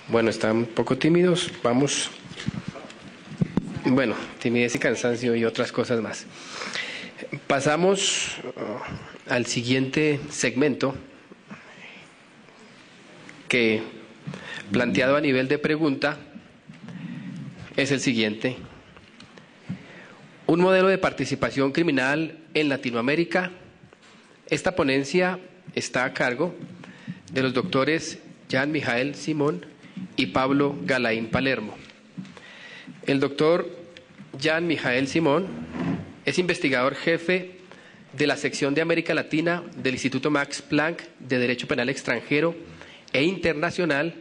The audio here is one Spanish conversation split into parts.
Bueno, están un poco tímidos, vamos. Bueno, timidez y cansancio y otras cosas más. Pasamos al siguiente segmento que, planteado a nivel de pregunta, es el siguiente. Un modelo de participación criminal en Latinoamérica. Esta ponencia está a cargo de los doctores Jean Michael Simón y Pablo Galaín Palermo. El doctor Jean Michael Simón es investigador jefe de la sección de América Latina del Instituto Max Planck de Derecho Penal Extranjero e Internacional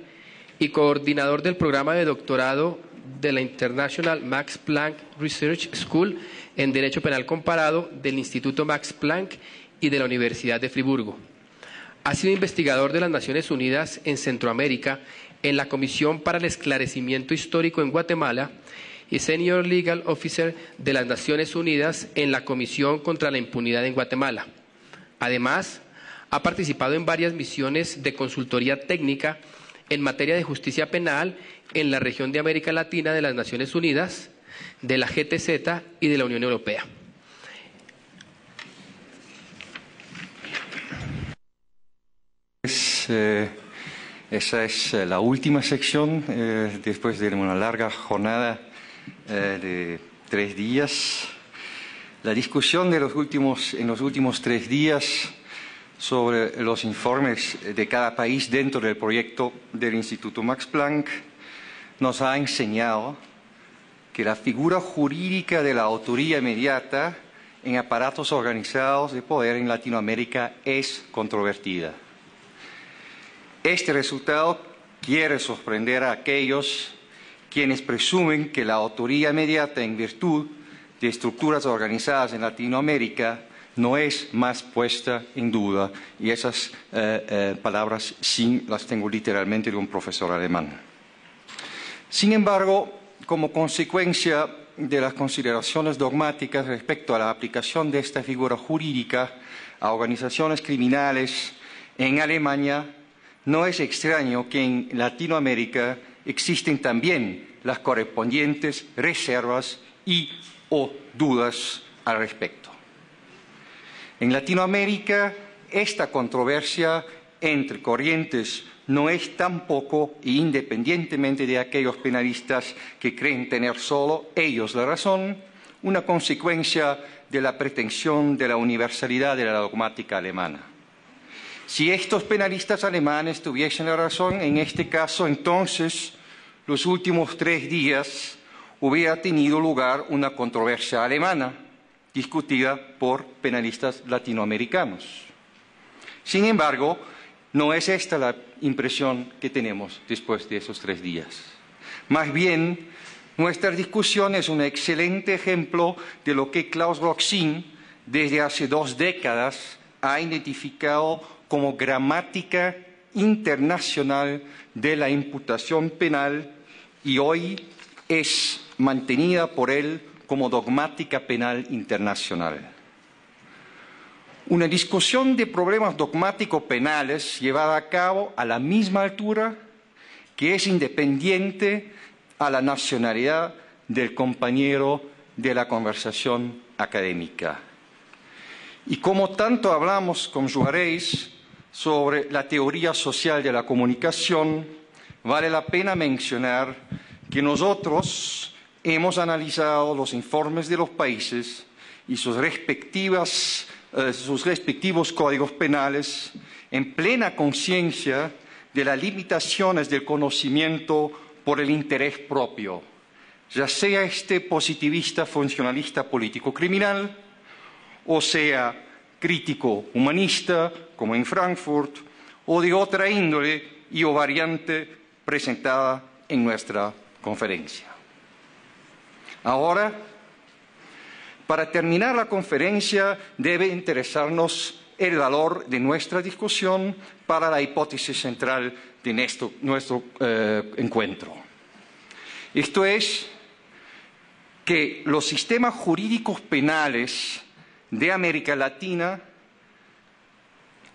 y coordinador del programa de doctorado de la International Max Planck Research School en Derecho Penal Comparado del Instituto Max Planck y de la Universidad de Friburgo. Ha sido investigador de las Naciones Unidas en Centroamérica en la Comisión para el Esclarecimiento Histórico en Guatemala y Senior Legal Officer de las Naciones Unidas en la Comisión contra la Impunidad en Guatemala. Además, ha participado en varias misiones de consultoría técnica en materia de justicia penal en la región de América Latina de las Naciones Unidas, de la GTZ y de la Unión Europea. Esa es la última sección después de una larga jornada de 3 días. La discusión en los últimos 3 días sobre los informes de cada país dentro del proyecto del Instituto Max Planck nos ha enseñado que la figura jurídica de la autoría inmediata en aparatos organizados de poder en Latinoamérica es controvertida. Este resultado quiere sorprender a aquellos quienes presumen que la autoría inmediata en virtud de estructuras organizadas en Latinoamérica no es más puesta en duda, y esas palabras sí las tengo literalmente de un profesor alemán. Sin embargo, como consecuencia de las consideraciones dogmáticas respecto a la aplicación de esta figura jurídica a organizaciones criminales en Alemania, no es extraño que en Latinoamérica existen también las correspondientes reservas y o dudas al respecto. En Latinoamérica, esta controversia entre corrientes no es tampoco, e independientemente de aquellos penalistas que creen tener solo ellos la razón, una consecuencia de la pretensión de la universalidad de la dogmática alemana. Si estos penalistas alemanes tuviesen la razón en este caso, entonces los últimos 3 días hubiera tenido lugar una controversia alemana discutida por penalistas latinoamericanos. Sin embargo, no es esta la impresión que tenemos después de esos 3 días. Más bien, nuestra discusión es un excelente ejemplo de lo que Klaus Roxin desde hace 2 décadas ha identificado como gramática internacional de la imputación penal y hoy es mantenida por él como dogmática penal internacional. Una discusión de problemas dogmáticos penales llevada a cabo a la misma altura que es independiente a la nacionalidad del compañero de la conversación académica. Y como tanto hablamos con Juarez sobre la teoría social de la comunicación, vale la pena mencionar que nosotros hemos analizado los informes de los países y sus respectivos códigos penales en plena conciencia de las limitaciones del conocimiento por el interés propio, ya sea este positivista, funcionalista, político, criminal, o sea crítico, humanista, como en Frankfurt, o de otra índole y o variante presentada en nuestra conferencia. Ahora, para terminar la conferencia, debe interesarnos el valor de nuestra discusión para la hipótesis central de nuestro encuentro. Esto es que los sistemas jurídicos penales de América Latina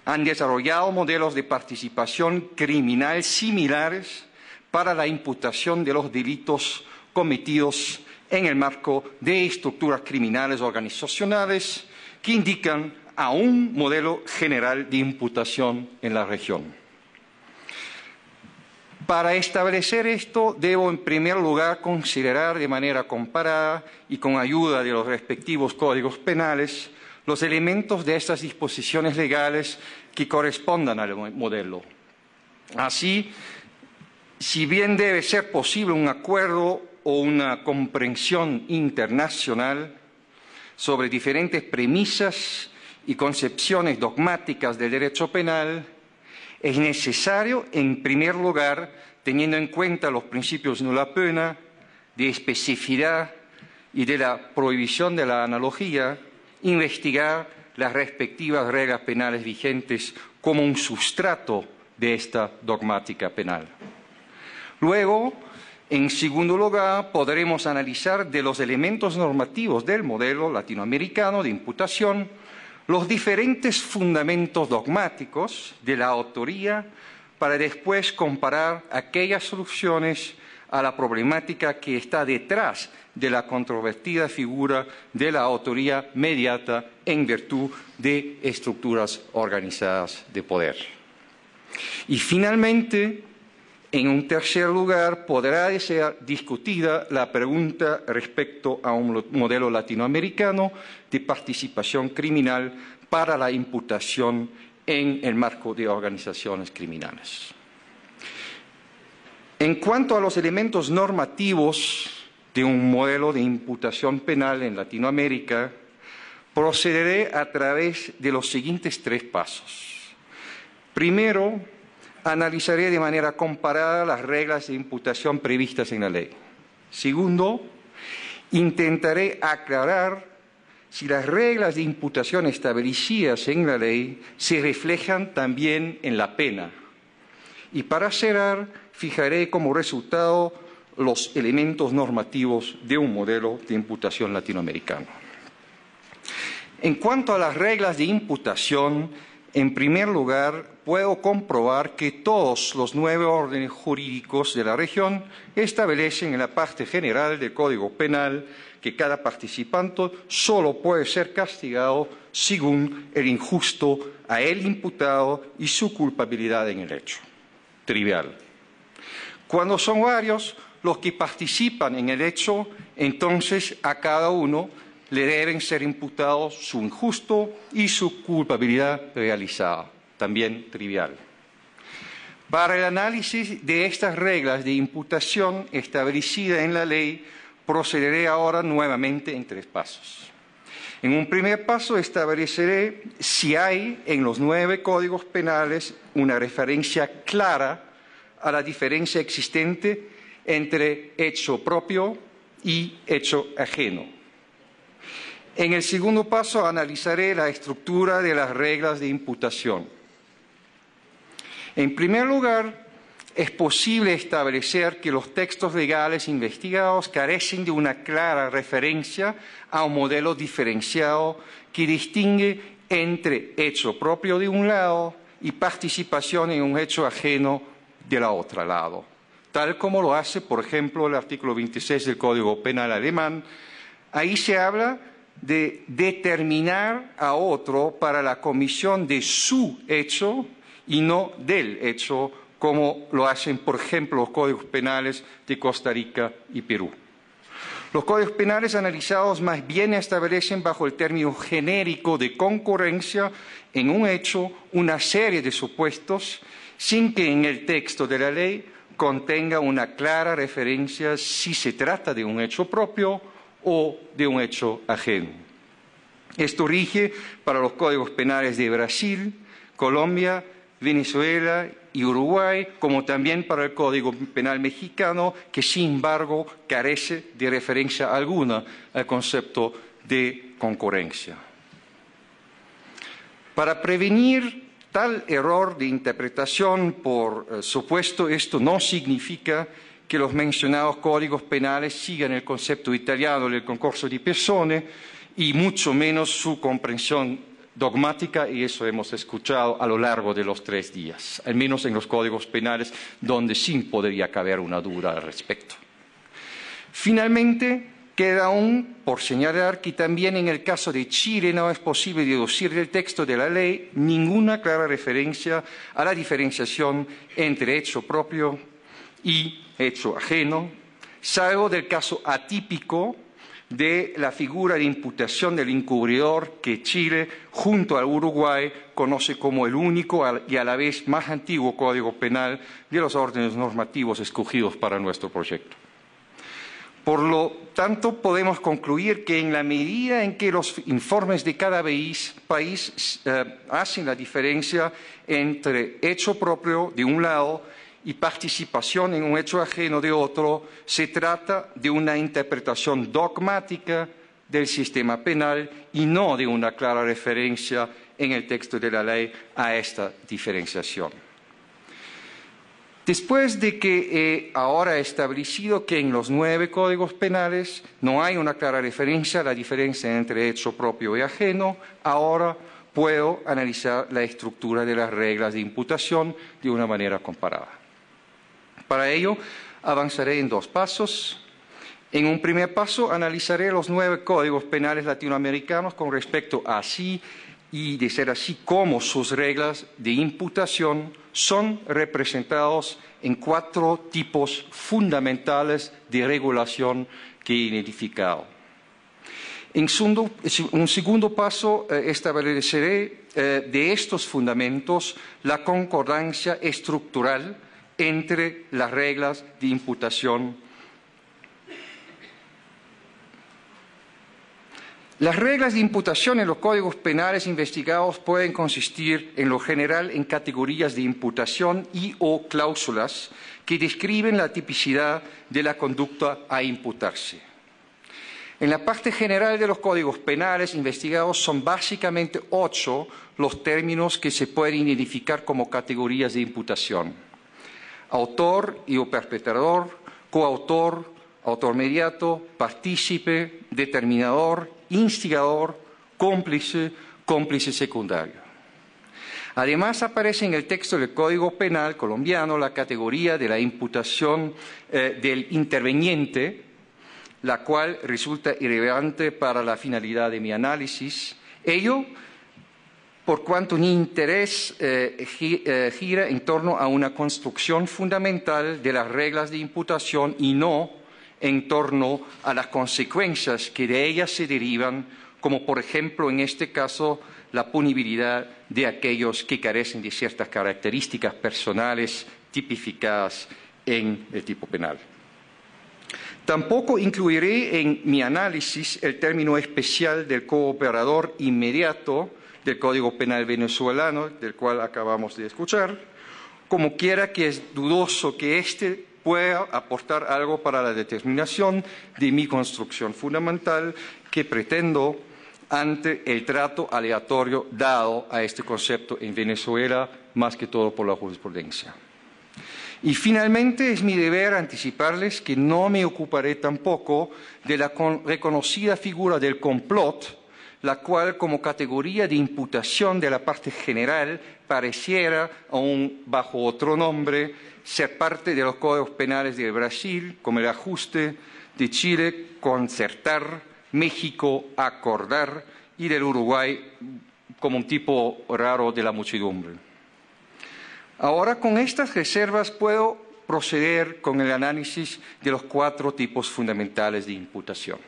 han desarrollado modelos de participación criminal similares para la imputación de los delitos cometidos en el marco de estructuras criminales organizacionales que indican a un modelo general de imputación en la región. Para establecer esto, debo en primer lugar considerar de manera comparada y con ayuda de los respectivos códigos penales los elementos de estas disposiciones legales que correspondan al modelo. Así, si bien debe ser posible un acuerdo o una comprensión internacional sobre diferentes premisas y concepciones dogmáticas del derecho penal, es necesario, en primer lugar, teniendo en cuenta los principios de la pena, de especificidad y de la prohibición de la analogía, investigar las respectivas reglas penales vigentes como un sustrato de esta dogmática penal. Luego, en segundo lugar, podremos analizar de los elementos normativos del modelo latinoamericano de imputación los diferentes fundamentos dogmáticos de la autoría para después comparar aquellas soluciones a la problemática que está detrás de la controvertida figura de la autoría mediata en virtud de estructuras organizadas de poder. Y finalmente, en un tercer lugar, podrá ser discutida la pregunta respecto a un modelo latinoamericano de participación criminal para la imputación en el marco de organizaciones criminales. En cuanto a los elementos normativos de un modelo de imputación penal en Latinoamérica, procederé a través de los siguientes 3 pasos. Primero, analizaré de manera comparada las reglas de imputación previstas en la ley. Segundo, intentaré aclarar si las reglas de imputación establecidas en la ley se reflejan también en la pena. Y para cerrar, fijaré como resultado los elementos normativos de un modelo de imputación latinoamericano. En cuanto a las reglas de imputación, en primer lugar, puedo comprobar que todos los 9 órdenes jurídicos de la región establecen en la parte general del Código Penal que cada participante solo puede ser castigado según el injusto a él imputado y su culpabilidad en el hecho. Trivial. Cuando son varios los que participan en el hecho, entonces a cada uno le deben ser imputados su injusto y su culpabilidad realizada, también trivial. Para el análisis de estas reglas de imputación establecidas en la ley, procederé ahora nuevamente en 3 pasos. En un primer paso estableceré si hay en los 9 códigos penales una referencia clara a la diferencia existente entre hecho propio y hecho ajeno. En el segundo paso analizaré la estructura de las reglas de imputación. En primer lugar, es posible establecer que los textos legales investigados carecen de una clara referencia a un modelo diferenciado que distingue entre hecho propio de un lado y participación en un hecho ajeno del otro lado, tal como lo hace, por ejemplo, el artículo 26 del Código Penal alemán. Ahí se habla de determinar a otro para la comisión de su hecho y no del hecho, como lo hacen, por ejemplo, los códigos penales de Costa Rica y Perú. Los códigos penales analizados más bien establecen bajo el término genérico de concurrencia en un hecho una serie de supuestos sin que en el texto de la ley contenga una clara referencia si se trata de un hecho propio o de un hecho ajeno. Esto rige para los códigos penales de Brasil, Colombia, Venezuela y Uruguay, como también para el Código Penal mexicano, que sin embargo carece de referencia alguna al concepto de concurrencia. Para prevenir tal error de interpretación, por supuesto, esto no significa que los mencionados códigos penales sigan el concepto italiano del concorso di persone y mucho menos su comprensión dogmática, y eso hemos escuchado a lo largo de los 3 días, al menos en los códigos penales, donde sí podría caber una duda al respecto. Finalmente, queda aún por señalar que también en el caso de Chile no es posible deducir del texto de la ley ninguna clara referencia a la diferenciación entre hecho propio y hecho ajeno, salvo del caso atípico de la figura de imputación del encubridor que Chile, junto al Uruguay, conoce como el único y a la vez más antiguo código penal de los órdenes normativos escogidos para nuestro proyecto. Por lo tanto, podemos concluir que en la medida en que los informes de cada país hacen la diferencia entre hecho propio de un lado y participación en un hecho ajeno de otro, se trata de una interpretación dogmática del sistema penal y no de una clara referencia en el texto de la ley a esta diferenciación. Después de que he ahora establecido que en los 9 códigos penales no hay una clara referencia a la diferencia entre hecho propio y ajeno, ahora puedo analizar la estructura de las reglas de imputación de una manera comparada. Para ello, avanzaré en 2 pasos. En un primer paso, analizaré los 9 códigos penales latinoamericanos con respecto a sí y, de ser así, cómo sus reglas de imputación son representados en 4 tipos fundamentales de regulación que he identificado. En un segundo paso, estableceré de estos fundamentos la concordancia estructural entre las reglas de imputación. Las reglas de imputación en los códigos penales investigados pueden consistir, en lo general, en categorías de imputación y o cláusulas que describen la tipicidad de la conducta a imputarse. En la parte general de los códigos penales investigados son básicamente 8 los términos que se pueden identificar como categorías de imputación: autor y o perpetrador, coautor, autor mediato, partícipe, determinador, instigador, cómplice, cómplice secundario. Además, aparece en el texto del Código Penal colombiano la categoría de la imputación del interveniente, la cual resulta irrelevante para la finalidad de mi análisis. Ello por cuanto mi interés gira en torno a una construcción fundamental de las reglas de imputación y no en torno a las consecuencias que de ellas se derivan, como por ejemplo en este caso la punibilidad de aquellos que carecen de ciertas características personales tipificadas en el tipo penal. Tampoco incluiré en mi análisis el término especial del cooperador inmediato del Código Penal venezolano, del cual acabamos de escuchar, como quiera que es dudoso que éste pueda aportar algo para la determinación de mi construcción fundamental que pretendo ante el trato aleatorio dado a este concepto en Venezuela, más que todo por la jurisprudencia. Y finalmente es mi deber anticiparles que no me ocuparé tampoco de la reconocida figura del complot, la cual como categoría de imputación de la parte general pareciera, aún bajo otro nombre, ser parte de los códigos penales de Brasil, como el ajuste, de Chile, concertar, México, acordar, y del Uruguay como un tipo raro de la muchedumbre. Ahora, con estas reservas puedo proceder con el análisis de los 4 tipos fundamentales de imputación.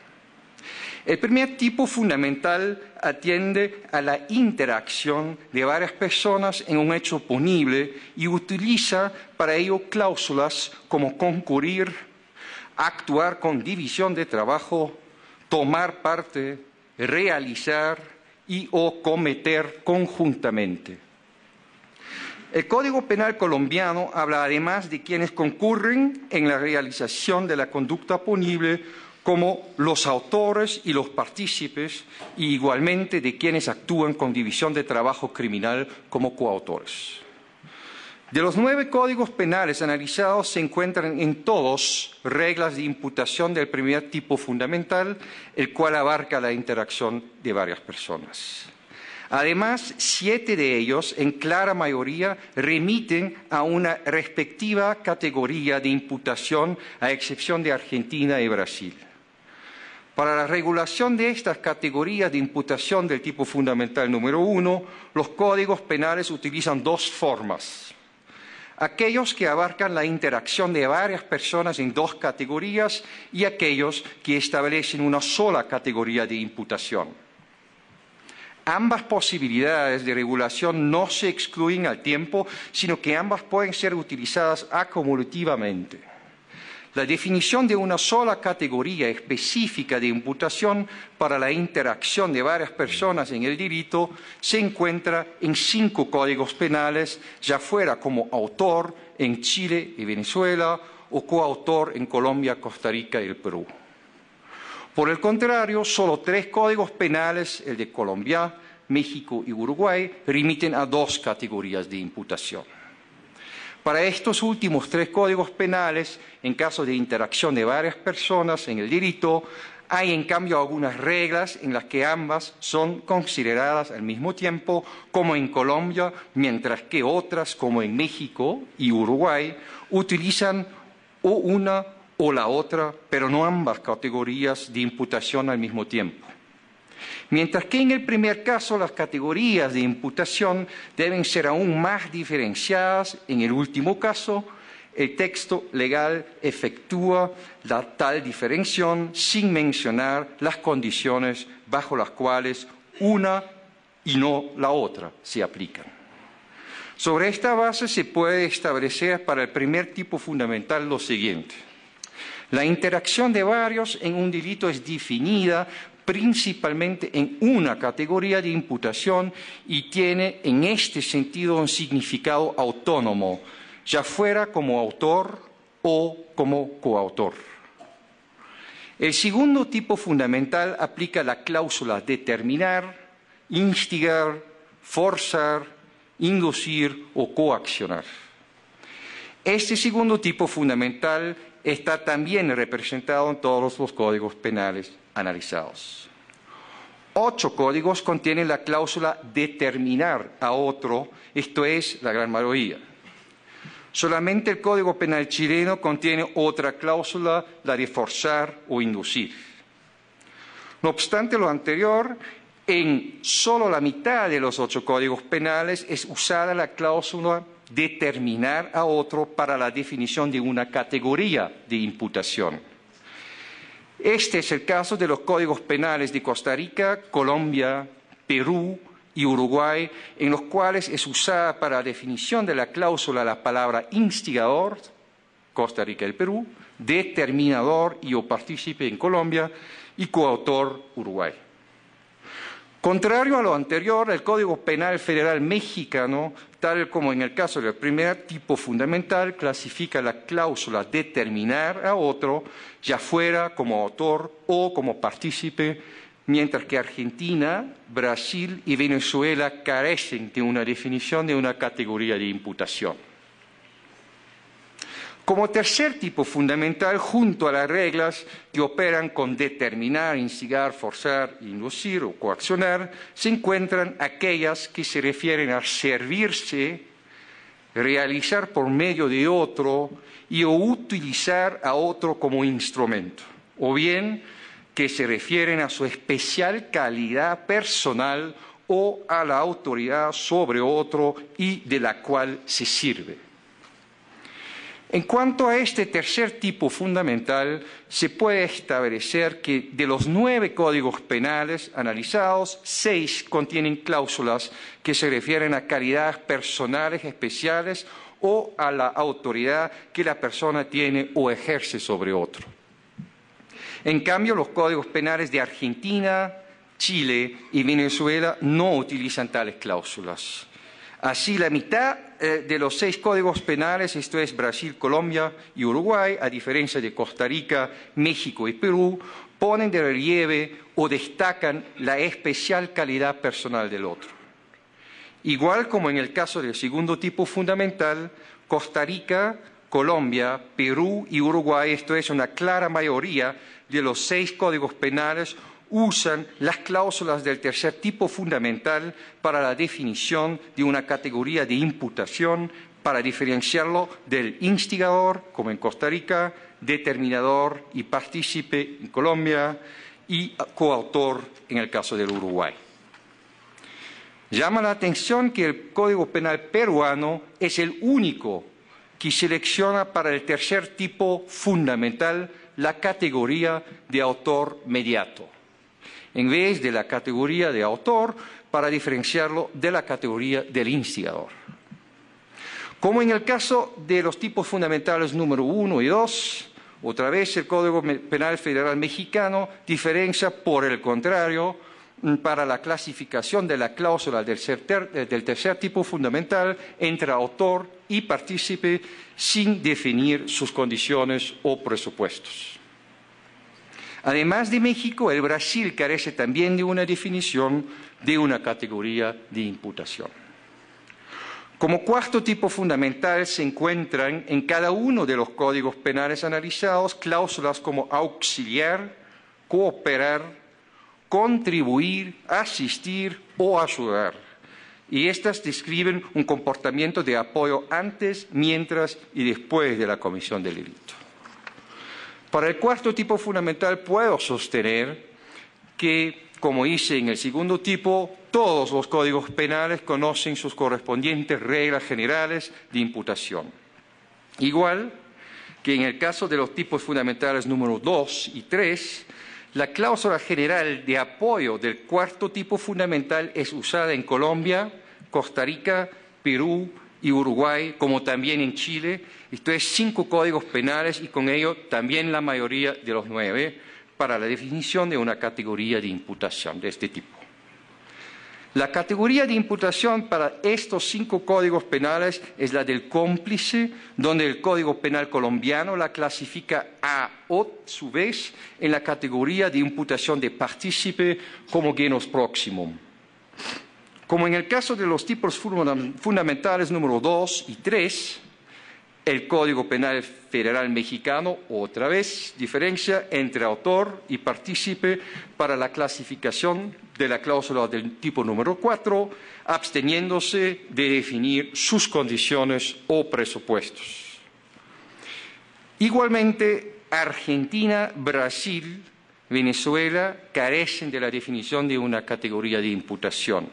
El primer tipo fundamental atiende a la interacción de varias personas en un hecho punible y utiliza para ello cláusulas como concurrir, actuar con división de trabajo, tomar parte, realizar y o cometer conjuntamente. El Código Penal colombiano habla además de quienes concurren en la realización de la conducta punible como los autores y los partícipes, y igualmente de quienes actúan con división de trabajo criminal como coautores. De los 9 códigos penales analizados se encuentran en todos reglas de imputación del primer tipo fundamental, el cual abarca la interacción de varias personas. Además, 7 de ellos, en clara mayoría, remiten a una respectiva categoría de imputación, a excepción de Argentina y Brasil. Para la regulación de estas categorías de imputación del tipo fundamental número 1, los códigos penales utilizan 2 formas. Aquellos que abarcan la interacción de varias personas en 2 categorías y aquellos que establecen una sola categoría de imputación. Ambas posibilidades de regulación no se excluyen al tiempo, sino que ambas pueden ser utilizadas acumulativamente. La definición de una sola categoría específica de imputación para la interacción de varias personas en el delito se encuentra en 5 códigos penales, ya fuera como autor en Chile y Venezuela o coautor en Colombia, Costa Rica y el Perú. Por el contrario, solo 3 códigos penales, el de Colombia, México y Uruguay, remiten a 2 categorías de imputación. Para estos últimos 3 códigos penales, en caso de interacción de varias personas en el delito, hay en cambio algunas reglas en las que ambas son consideradas al mismo tiempo, como en Colombia, mientras que otras, como en México y Uruguay, utilizan o una o la otra, pero no ambas categorías de imputación al mismo tiempo. Mientras que en el primer caso las categorías de imputación deben ser aún más diferenciadas, en el último caso el texto legal efectúa la tal diferenciación sin mencionar las condiciones bajo las cuales una y no la otra se aplican. Sobre esta base se puede establecer para el primer tipo fundamental lo siguiente. La interacción de varios en un delito es definida principalmente en una categoría de imputación y tiene en este sentido un significado autónomo, ya fuera como autor o como coautor. El segundo tipo fundamental aplica la cláusula determinar, instigar, forzar, inducir o coaccionar. Este segundo tipo fundamental está también representado en todos los códigos penales analizados. 8 códigos contienen la cláusula determinar a otro, esto es, la gran mayoría. Solamente el Código Penal chileno contiene otra cláusula, la de forzar o inducir. No obstante lo anterior, en solo la mitad de los 8 códigos penales es usada la cláusula determinar a otro para la definición de una categoría de imputación. Este es el caso de los códigos penales de Costa Rica, Colombia, Perú y Uruguay, en los cuales es usada para la definición de la cláusula la palabra instigador, Costa Rica y el Perú, determinador y o partícipe en Colombia y coautor Uruguay. Contrario a lo anterior, el Código Penal Federal mexicano, tal como en el caso del primer tipo fundamental, clasifica la cláusula determinar a otro, ya fuera como autor o como partícipe, mientras que Argentina, Brasil y Venezuela carecen de una definición de una categoría de imputación. Como tercer tipo fundamental, junto a las reglas que operan con determinar, instigar, forzar, inducir o coaccionar, se encuentran aquellas que se refieren a servirse, realizar por medio de otro y o utilizar a otro como instrumento, o bien que se refieren a su especial calidad personal o a la autoridad sobre otro y de la cual se sirve. En cuanto a este tercer tipo fundamental, se puede establecer que de los 9 códigos penales analizados, 6 contienen cláusulas que se refieren a calidades personales especiales o a la autoridad que la persona tiene o ejerce sobre otro. En cambio, los códigos penales de Argentina, Chile y Venezuela no utilizan tales cláusulas. Así, la mitad de los 6 códigos penales, esto es Brasil, Colombia y Uruguay, a diferencia de Costa Rica, México y Perú, ponen de relieve o destacan la especial calidad personal del otro. Igual como en el caso del segundo tipo fundamental, Costa Rica, Colombia, Perú y Uruguay, esto es una clara mayoría de los 6 códigos penales, usan las cláusulas del tercer tipo fundamental para la definición de una categoría de imputación para diferenciarlo del instigador, como en Costa Rica, determinador y partícipe en Colombia y coautor en el caso del Uruguay. Llama la atención que el Código Penal peruano es el único que selecciona para el tercer tipo fundamental la categoría de autor mediato, en vez de la categoría de autor para diferenciarlo de la categoría del instigador. Como en el caso de los tipos fundamentales número 1 y 2, otra vez el Código Penal Federal Mexicano diferencia, por el contrario, para la clasificación de la cláusula del tercer tipo fundamental entre autor y partícipe sin definir sus condiciones o presupuestos. Además de México, el Brasil carece también de una definición de una categoría de imputación. Como cuarto tipo fundamental se encuentran en cada uno de los códigos penales analizados cláusulas como auxiliar, cooperar, contribuir, asistir o ayudar. Y estas describen un comportamiento de apoyo antes, mientras y después de la comisión del delito. Para el cuarto tipo fundamental puedo sostener que, como hice en el segundo tipo, todos los códigos penales conocen sus correspondientes reglas generales de imputación. Igual que en el caso de los tipos fundamentales número 2 y 3, la cláusula general de apoyo del cuarto tipo fundamental es usada en Colombia, Costa Rica, Perú y Uruguay, como también en Chile. Esto es 5 códigos penales y con ello también la mayoría de los 9 para la definición de una categoría de imputación de este tipo. La categoría de imputación para estos 5 códigos penales es la del cómplice, donde el Código Penal colombiano la clasifica a su vez en la categoría de imputación de partícipe como genus proximum. Como en el caso de los tipos fundamentales número 2 y 3, el Código Penal Federal Mexicano, otra vez, diferencia entre autor y partícipe para la clasificación de la cláusula del tipo número 4, absteniéndose de definir sus condiciones o presupuestos. Igualmente, Argentina, Brasil, Venezuela carecen de la definición de una categoría de imputación.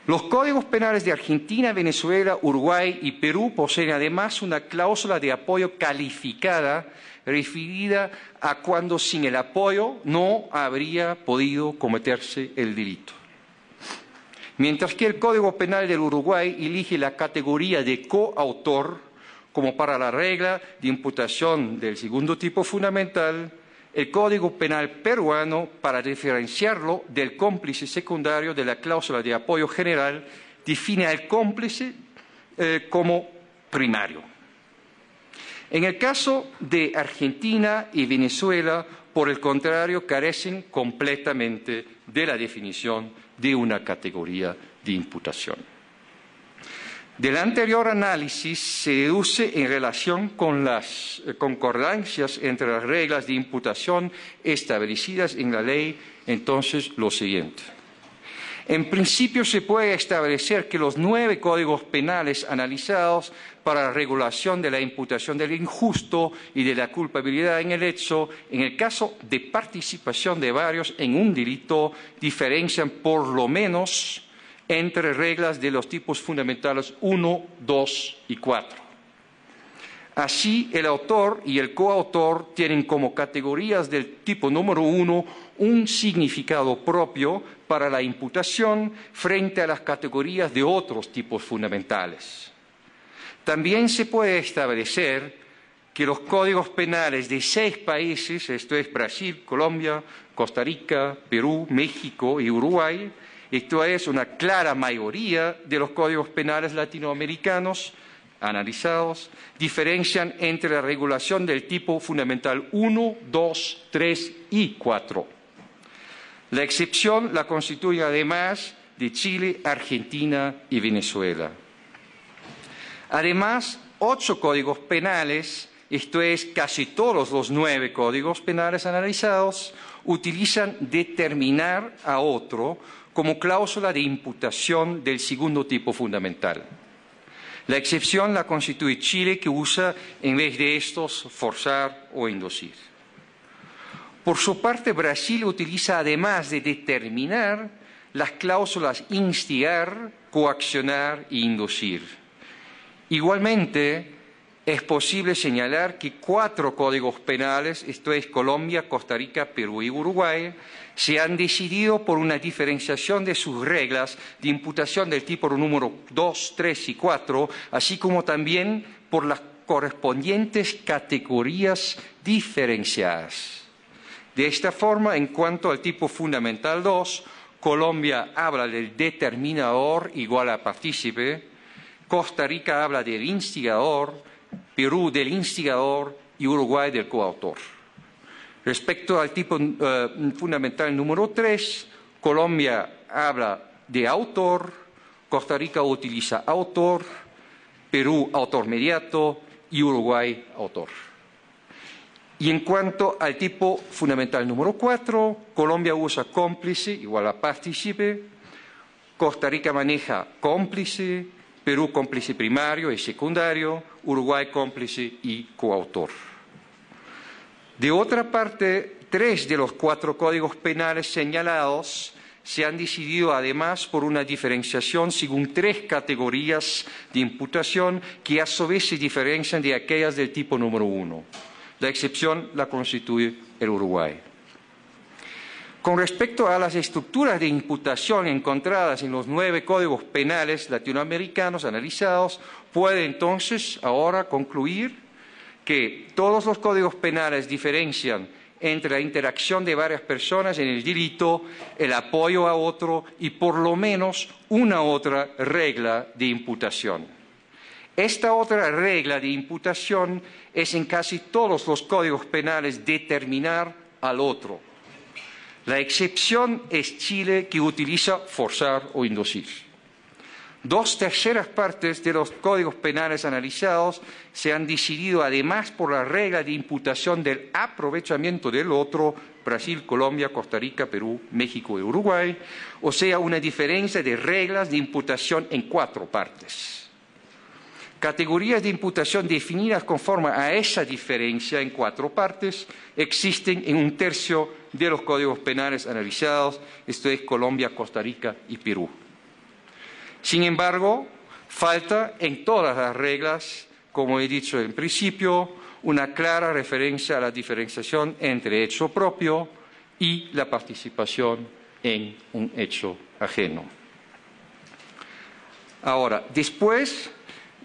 Los códigos penales de Argentina, Venezuela, Uruguay y Perú poseen además una cláusula de apoyo calificada referida a cuando sin el apoyo no habría podido cometerse el delito. Mientras que el Código Penal del Uruguay elige la categoría de coautor como para la regla de imputación del segundo tipo fundamental, el Código Penal peruano, para diferenciarlo del cómplice secundario de la cláusula de apoyo general, define al cómplice como primario. En el caso de Argentina y Venezuela, por el contrario, carecen completamente de la definición de una categoría de imputación. Del anterior análisis se deduce en relación con las concordancias entre las reglas de imputación establecidas en la ley, entonces, lo siguiente. En principio se puede establecer que los 9 códigos penales analizados para la regulación de la imputación del injusto y de la culpabilidad en el hecho, en el caso de participación de varios en un delito, diferencian por lo menos entre reglas de los tipos fundamentales 1, 2 y 4. Así, el autor y el coautor tienen como categorías del tipo número 1 un significado propio para la imputación frente a las categorías de otros tipos fundamentales. También se puede establecer que los códigos penales de 6 países, esto es Brasil, Colombia, Costa Rica, Perú, México y Uruguay, esto es una clara mayoría de los códigos penales latinoamericanos analizados, diferencian entre la regulación del tipo fundamental 1, 2, 3 y 4. La excepción la constituyen además de Chile, Argentina y Venezuela. Además, 8 códigos penales esto es, casi todos los 9 códigos penales analizados, utilizan determinar a otro como cláusula de imputación del segundo tipo fundamental. La excepción la constituye Chile, que usa, en vez de estos, forzar o inducir. Por su parte, Brasil utiliza, además de determinar, las cláusulas instigar, coaccionar e inducir. Igualmente, es posible señalar que 4 códigos penales, esto es Colombia, Costa Rica, Perú y Uruguay, se han decidido por una diferenciación de sus reglas de imputación del tipo número 2, 3 y 4, así como también por las correspondientes categorías diferenciadas. De esta forma, en cuanto al tipo fundamental 2, Colombia habla del determinador igual a partícipe, Costa Rica habla del instigador, Perú del instigador y Uruguay del coautor. Respecto al tipo fundamental número 3, Colombia habla de autor, Costa Rica utiliza autor, Perú autor mediato y Uruguay autor. Y en cuanto al tipo fundamental número 4, Colombia usa cómplice igual a partícipe, Costa Rica maneja cómplice, Perú cómplice primario y secundario, Uruguay cómplice y coautor. De otra parte, 3 de los 4 códigos penales señalados se han decidido además por una diferenciación según 3 categorías de imputación que a su vez se diferencian de aquellas del tipo número 1. La excepción la constituye el Uruguay. Con respecto a las estructuras de imputación encontradas en los 9 códigos penales latinoamericanos analizados, puede entonces ahora concluir que todos los códigos penales diferencian entre la interacción de varias personas en el delito, el apoyo a otro y por lo menos una otra regla de imputación. Esta otra regla de imputación es en casi todos los códigos penales determinar al otro. La excepción es Chile, que utiliza forzar o inducir. 2/3 partes de los códigos penales analizados se han decidido además por la regla de imputación del aprovechamiento del otro, Brasil, Colombia, Costa Rica, Perú, México y Uruguay, o sea, una diferencia de reglas de imputación en 4 partes. Categorías de imputación definidas conforme a esa diferencia en 4 partes existen en 1/3 de los códigos penales analizados, esto es Colombia, Costa Rica y Perú. Sin embargo, falta en todas las reglas, como he dicho en principio, una clara referencia a la diferenciación entre hecho propio y la participación en un hecho ajeno. Ahora, después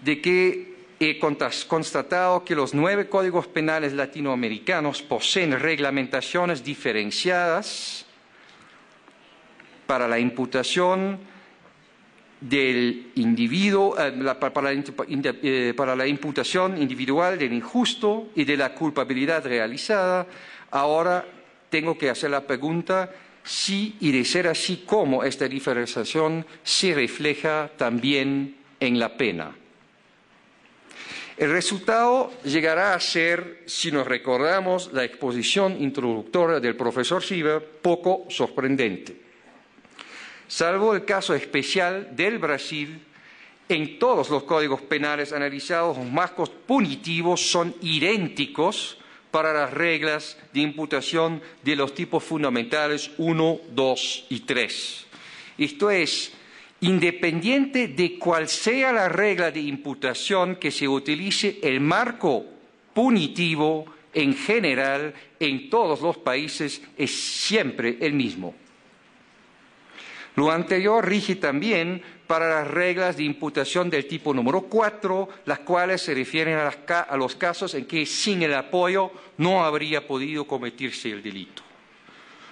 de que he constatado que los 9 códigos penales latinoamericanos poseen reglamentaciones diferenciadas para la imputación del individuo, para la imputación individual del injusto y de la culpabilidad realizada, ahora tengo que hacer la pregunta si, y de ser así, cómo esta diferenciación se refleja también en la pena. El resultado llegará a ser, si nos recordamos la exposición introductoria del profesor Silva, poco sorprendente. Salvo el caso especial del Brasil, en todos los códigos penales analizados, los marcos punitivos son idénticos para las reglas de imputación de los tipos fundamentales 1, 2 y 3. Esto es, independiente de cuál sea la regla de imputación que se utilice, el marco punitivo en general en todos los países es siempre el mismo. Lo anterior rige también para las reglas de imputación del tipo número 4, las cuales se refieren a los casos en que sin el apoyo no habría podido cometerse el delito.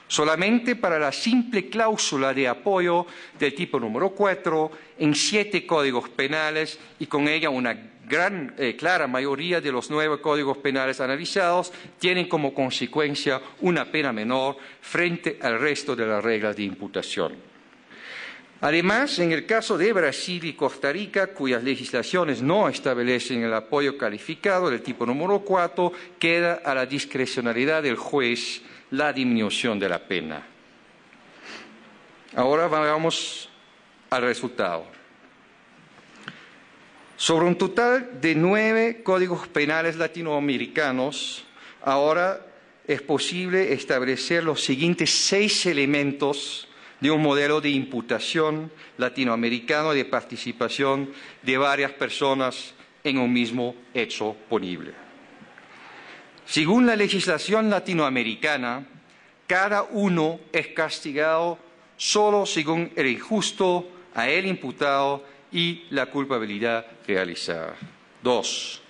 Solamente para la simple cláusula de apoyo del tipo número 4, en 7 códigos penales y con ella una clara mayoría de los 9 códigos penales analizados, tienen como consecuencia una pena menor frente al resto de las reglas de imputación. Además, en el caso de Brasil y Costa Rica, cuyas legislaciones no establecen el apoyo calificado del tipo número 4, queda a la discrecionalidad del juez la disminución de la pena. Ahora vamos al resultado. Sobre un total de 9 códigos penales latinoamericanos, ahora es posible establecer los siguientes 6 elementos de un modelo de imputación latinoamericano de participación de varias personas en un mismo hecho punible. Según la legislación latinoamericana, cada uno es castigado solo según el injusto a él imputado y la culpabilidad realizada. 2.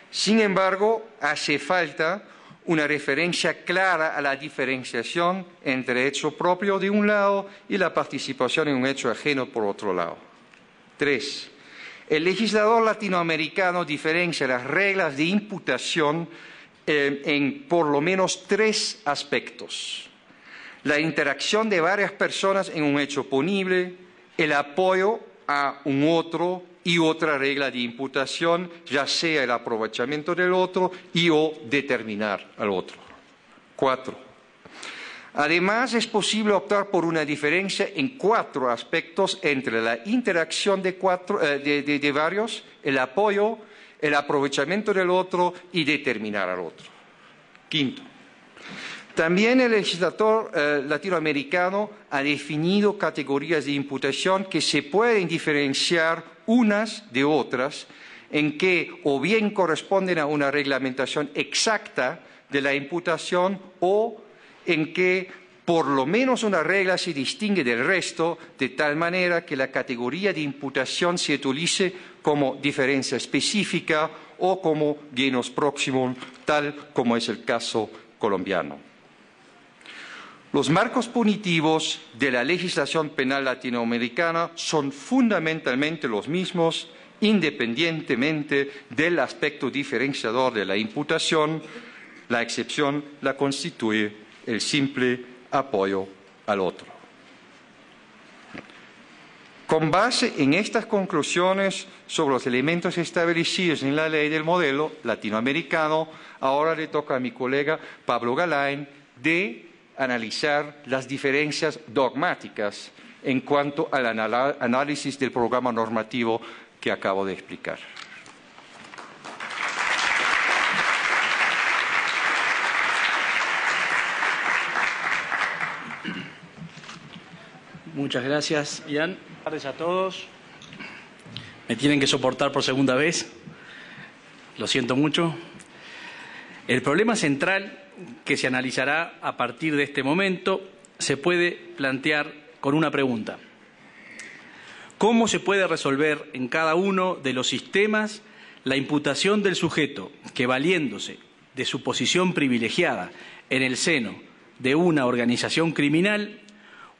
Sin embargo, hace falta una referencia clara a la diferenciación entre hecho propio de un lado y la participación en un hecho ajeno por otro lado. 3. El legislador latinoamericano diferencia las reglas de imputación en por lo menos 3 aspectos: la interacción de varias personas en un hecho punible, el apoyo a un otro y otra regla de imputación, ya sea el aprovechamiento del otro y o determinar al otro. 4. Además, es posible optar por una diferencia en 4 aspectos entre la interacción de varios, el apoyo, el aprovechamiento del otro y determinar al otro. 5. También el legislador latinoamericano ha definido categorías de imputación que se pueden diferenciar unas de otras, en que o bien corresponden a una reglamentación exacta de la imputación o en que por lo menos una regla se distingue del resto, de tal manera que la categoría de imputación se utilice como diferencia específica o como genus proximum, tal como es el caso colombiano. Los marcos punitivos de la legislación penal latinoamericana son fundamentalmente los mismos, independientemente del aspecto diferenciador de la imputación. La excepción la constituye el simple apoyo al otro. Con base en estas conclusiones sobre los elementos establecidos en la ley del modelo latinoamericano, ahora le toca a mi colega Pablo Galain de analizar las diferencias dogmáticas en cuanto al análisis del programa normativo que acabo de explicar. Muchas gracias, Ian. Buenas tardes a todos. Me tienen que soportar por segunda vez. Lo siento mucho. El problema central que se analizará a partir de este momento se puede plantear con una pregunta: ¿cómo se puede resolver en cada uno de los sistemas la imputación del sujeto que, valiéndose de su posición privilegiada en el seno de una organización criminal,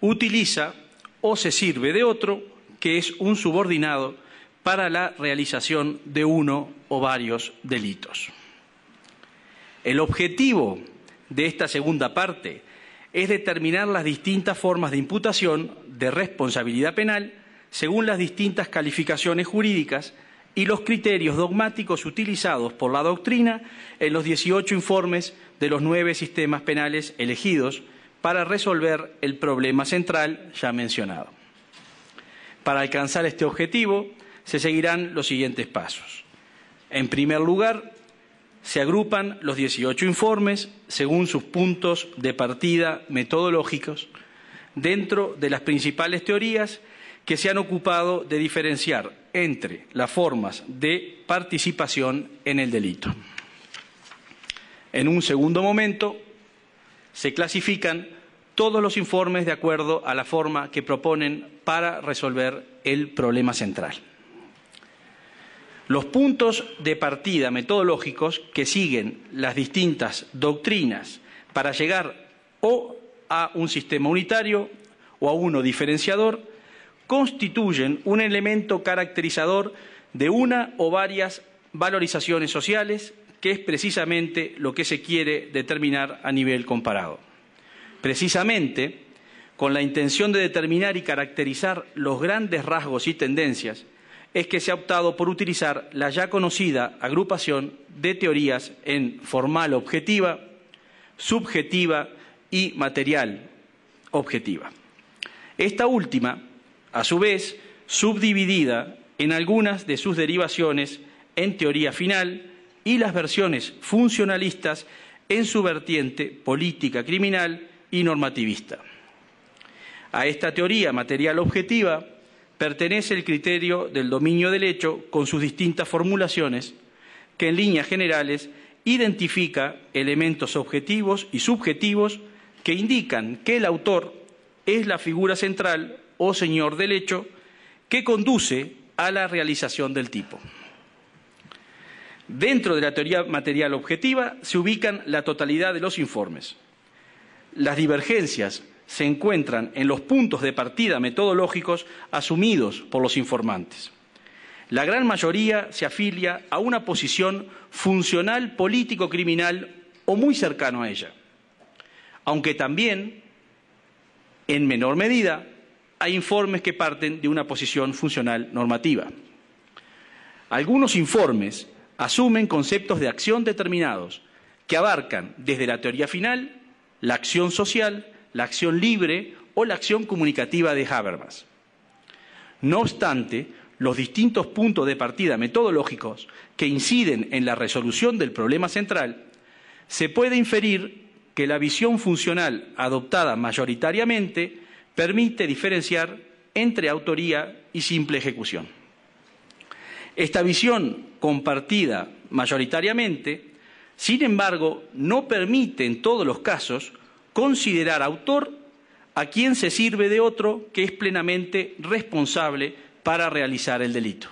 utiliza o se sirve de otro que es un subordinado para la realización de uno o varios delitos? El objetivo de esta segunda parte es determinar las distintas formas de imputación de responsabilidad penal según las distintas calificaciones jurídicas y los criterios dogmáticos utilizados por la doctrina en los 18 informes de los 9 sistemas penales elegidos para resolver el problema central ya mencionado. Para alcanzar este objetivo se seguirán los siguientes pasos. En primer lugar, se agrupan los 18 informes según sus puntos de partida metodológicos dentro de las principales teorías que se han ocupado de diferenciar entre las formas de participación en el delito. En un segundo momento, se clasifican todos los informes de acuerdo a la forma que proponen para resolver el problema central. Los puntos de partida metodológicos que siguen las distintas doctrinas para llegar o a un sistema unitario o a uno diferenciador constituyen un elemento caracterizador de una o varias valorizaciones sociales, que es precisamente lo que se quiere determinar a nivel comparado. Precisamente, con la intención de determinar y caracterizar los grandes rasgos y tendencias, es que se ha optado por utilizar la ya conocida agrupación de teorías en formal objetiva, subjetiva y material objetiva. Esta última, a su vez, subdividida en algunas de sus derivaciones en teoría final y las versiones funcionalistas en su vertiente política criminal y normativista. A esta teoría material objetiva pertenece el criterio del dominio del hecho con sus distintas formulaciones, que en líneas generales identifica elementos objetivos y subjetivos que indican que el autor es la figura central o señor del hecho que conduce a la realización del tipo. Dentro de la teoría material objetiva se ubican la totalidad de los informes. Las divergencias se encuentran en los puntos de partida metodológicos asumidos por los informantes. La gran mayoría se afilia a una posición funcional político-criminal o muy cercano a ella, aunque también, en menor medida, hay informes que parten de una posición funcional normativa. Algunos informes asumen conceptos de acción determinados que abarcan desde la teoría final, la acción social, la acción libre o la acción comunicativa de Habermas. No obstante, los distintos puntos de partida metodológicos que inciden en la resolución del problema central, se puede inferir que la visión funcional adoptada mayoritariamente permite diferenciar entre autoría y simple ejecución. Esta visión compartida mayoritariamente, sin embargo, no permite en todos los casos considerar autor a quien se sirve de otro que es plenamente responsable para realizar el delito.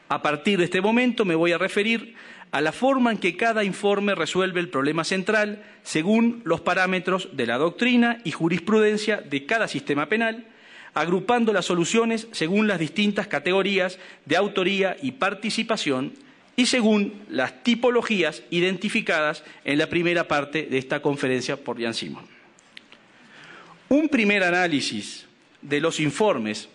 A partir de este momento me voy a referir a la forma en que cada informe resuelve el problema central según los parámetros de la doctrina y jurisprudencia de cada sistema penal, agrupando las soluciones según las distintas categorías de autoría y participación y según las tipologías identificadas en la primera parte de esta conferencia por Jan Simon. Un primer análisis de los informes,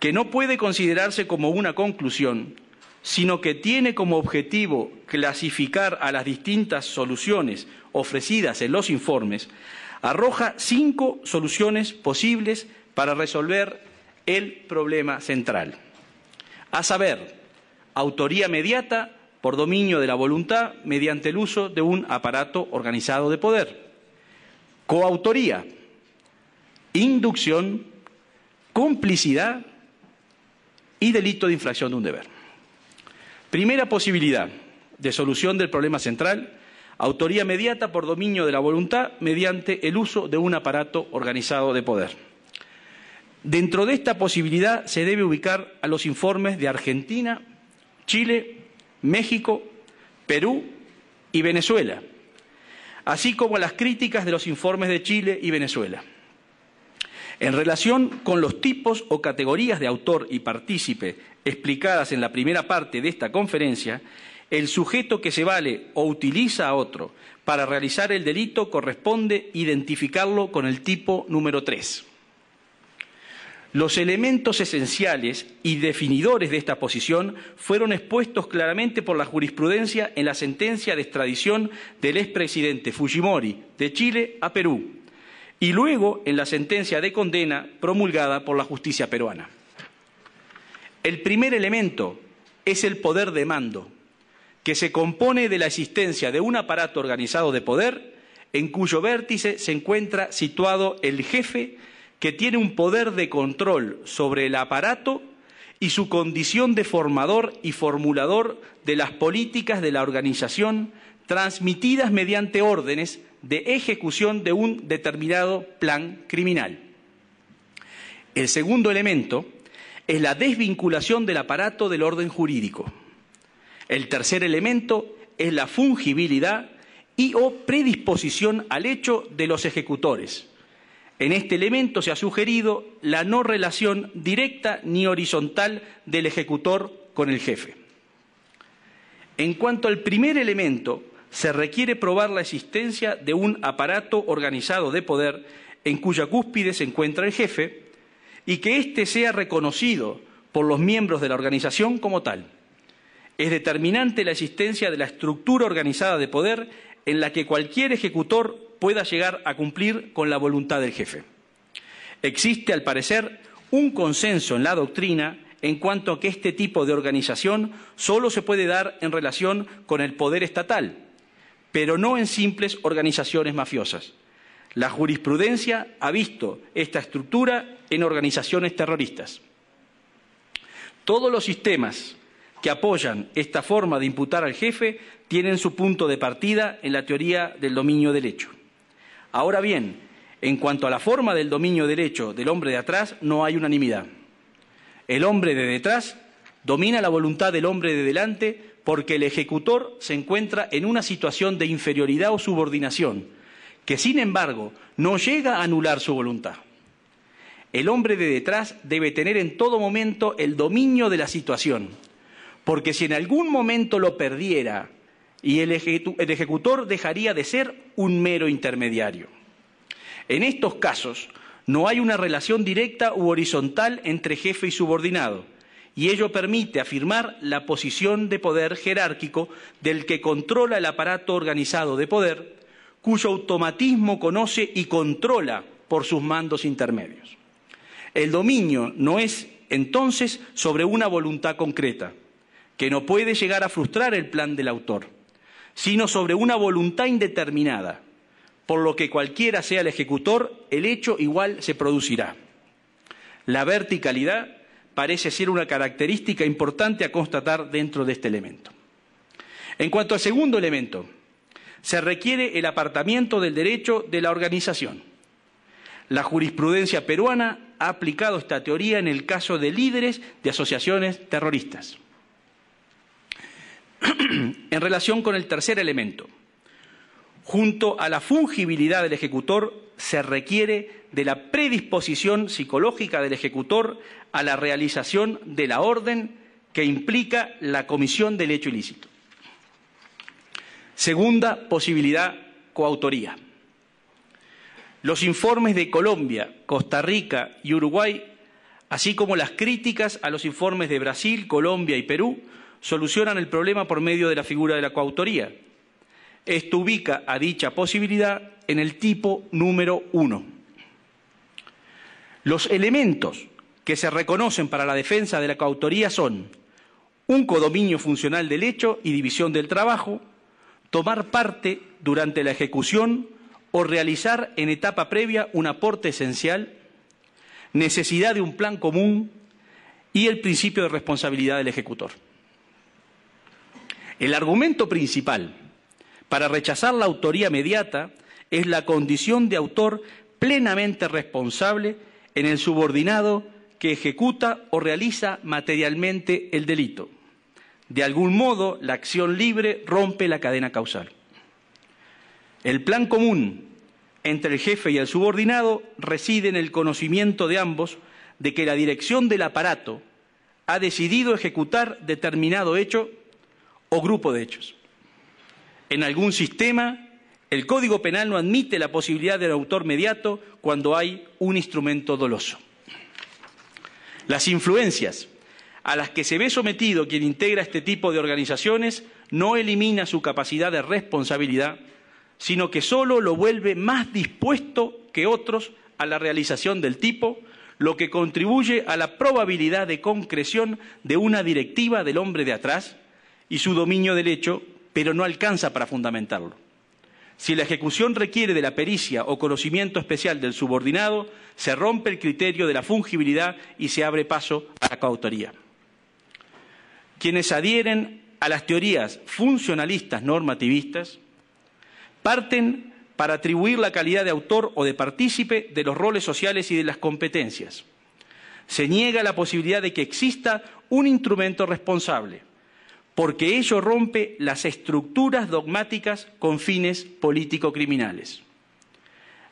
que no puede considerarse como una conclusión, sino que tiene como objetivo clasificar a las distintas soluciones ofrecidas en los informes, arroja 5 soluciones posibles para resolver el problema central. A saber, autoría mediata por dominio de la voluntad mediante el uso de un aparato organizado de poder. Coautoría, inducción, complicidad y delito de infracción de un deber. Primera posibilidad de solución del problema central: autoría mediata por dominio de la voluntad mediante el uso de un aparato organizado de poder. Dentro de esta posibilidad se debe ubicar a los informes de Argentina, Chile, México, Perú y Venezuela, así como a las críticas de los informes de Chile y Venezuela. En relación con los tipos o categorías de autor y partícipe explicadas en la primera parte de esta conferencia, el sujeto que se vale o utiliza a otro para realizar el delito corresponde identificarlo con el tipo número 3. Los elementos esenciales y definidores de esta posición fueron expuestos claramente por la jurisprudencia en la sentencia de extradición del expresidente Fujimori de Chile a Perú y luego en la sentencia de condena promulgada por la justicia peruana. El primer elemento es el poder de mando, que se compone de la existencia de un aparato organizado de poder en cuyo vértice se encuentra situado el jefe, que tiene un poder de control sobre el aparato y su condición de formador y formulador de las políticas de la organización transmitidas mediante órdenes de ejecución de un determinado plan criminal. El segundo elemento es la desvinculación del aparato del orden jurídico. El tercer elemento es la fungibilidad y o predisposición al hecho de los ejecutores. En este elemento se ha sugerido la no relación directa ni horizontal del ejecutor con el jefe. En cuanto al primer elemento, se requiere probar la existencia de un aparato organizado de poder en cuya cúspide se encuentra el jefe, y que éste sea reconocido por los miembros de la organización como tal. Es determinante la existencia de la estructura organizada de poder en la que cualquier ejecutor pueda llegar a cumplir con la voluntad del jefe. Existe, al parecer, un consenso en la doctrina en cuanto a que este tipo de organización solo se puede dar en relación con el poder estatal, pero no en simples organizaciones mafiosas. La jurisprudencia ha visto esta estructura en organizaciones terroristas. Todos los sistemas que apoyan esta forma de imputar al jefe tienen su punto de partida en la teoría del dominio del hecho. Ahora bien, en cuanto a la forma del dominio del hecho del hombre de atrás, no hay unanimidad. El hombre de detrás domina la voluntad del hombre de delante porque el ejecutor se encuentra en una situación de inferioridad o subordinación, que sin embargo no llega a anular su voluntad. El hombre de detrás debe tener en todo momento el dominio de la situación, porque si en algún momento lo perdiera, y el ejecutor dejaría de ser un mero intermediario. En estos casos no hay una relación directa u horizontal entre jefe y subordinado, y ello permite afirmar la posición de poder jerárquico del que controla el aparato organizado de poder, cuyo automatismo conoce y controla por sus mandos intermedios. El dominio no es, entonces, sobre una voluntad concreta, que no puede llegar a frustrar el plan del autor, sino sobre una voluntad indeterminada, por lo que cualquiera sea el ejecutor, el hecho igual se producirá. La verticalidad parece ser una característica importante a constatar dentro de este elemento. En cuanto al segundo elemento, se requiere el apartamiento del derecho de la organización. La jurisprudencia peruana ha aplicado esta teoría en el caso de líderes de asociaciones terroristas. En relación con el tercer elemento, junto a la fungibilidad del ejecutor, se requiere de la predisposición psicológica del ejecutor a la realización de la orden que implica la comisión del hecho ilícito. Segunda posibilidad, coautoría. Los informes de Colombia, Costa Rica y Uruguay, así como las críticas a los informes de Brasil, Colombia y Perú, solucionan el problema por medio de la figura de la coautoría. Esto ubica a dicha posibilidad en el tipo número 1. Los elementos que se reconocen para la defensa de la coautoría son un codominio funcional del hecho y división del trabajo, tomar parte durante la ejecución o realizar en etapa previa un aporte esencial, necesidad de un plan común y el principio de responsabilidad del ejecutor. El argumento principal para rechazar la autoría mediata es la condición de autor plenamente responsable en el subordinado que ejecuta o realiza materialmente el delito. De algún modo, la acción libre rompe la cadena causal. El plan común entre el jefe y el subordinado reside en el conocimiento de ambos de que la dirección del aparato ha decidido ejecutar determinado hecho o grupo de hechos. En algún sistema, el Código Penal no admite la posibilidad del autor mediato cuando hay un instrumento doloso. Las influencias a las que se ve sometido quien integra este tipo de organizaciones no elimina su capacidad de responsabilidad, sino que solo lo vuelve más dispuesto que otros a la realización del tipo, lo que contribuye a la probabilidad de concreción de una directiva del hombre de atrás y su dominio del hecho, pero no alcanza para fundamentarlo. Si la ejecución requiere de la pericia o conocimiento especial del subordinado, se rompe el criterio de la fungibilidad y se abre paso a la coautoría. Quienes adhieren a las teorías funcionalistas normativistas parten para atribuir la calidad de autor o de partícipe de los roles sociales y de las competencias. Se niega la posibilidad de que exista un instrumento responsable, porque ello rompe las estructuras dogmáticas con fines político-criminales.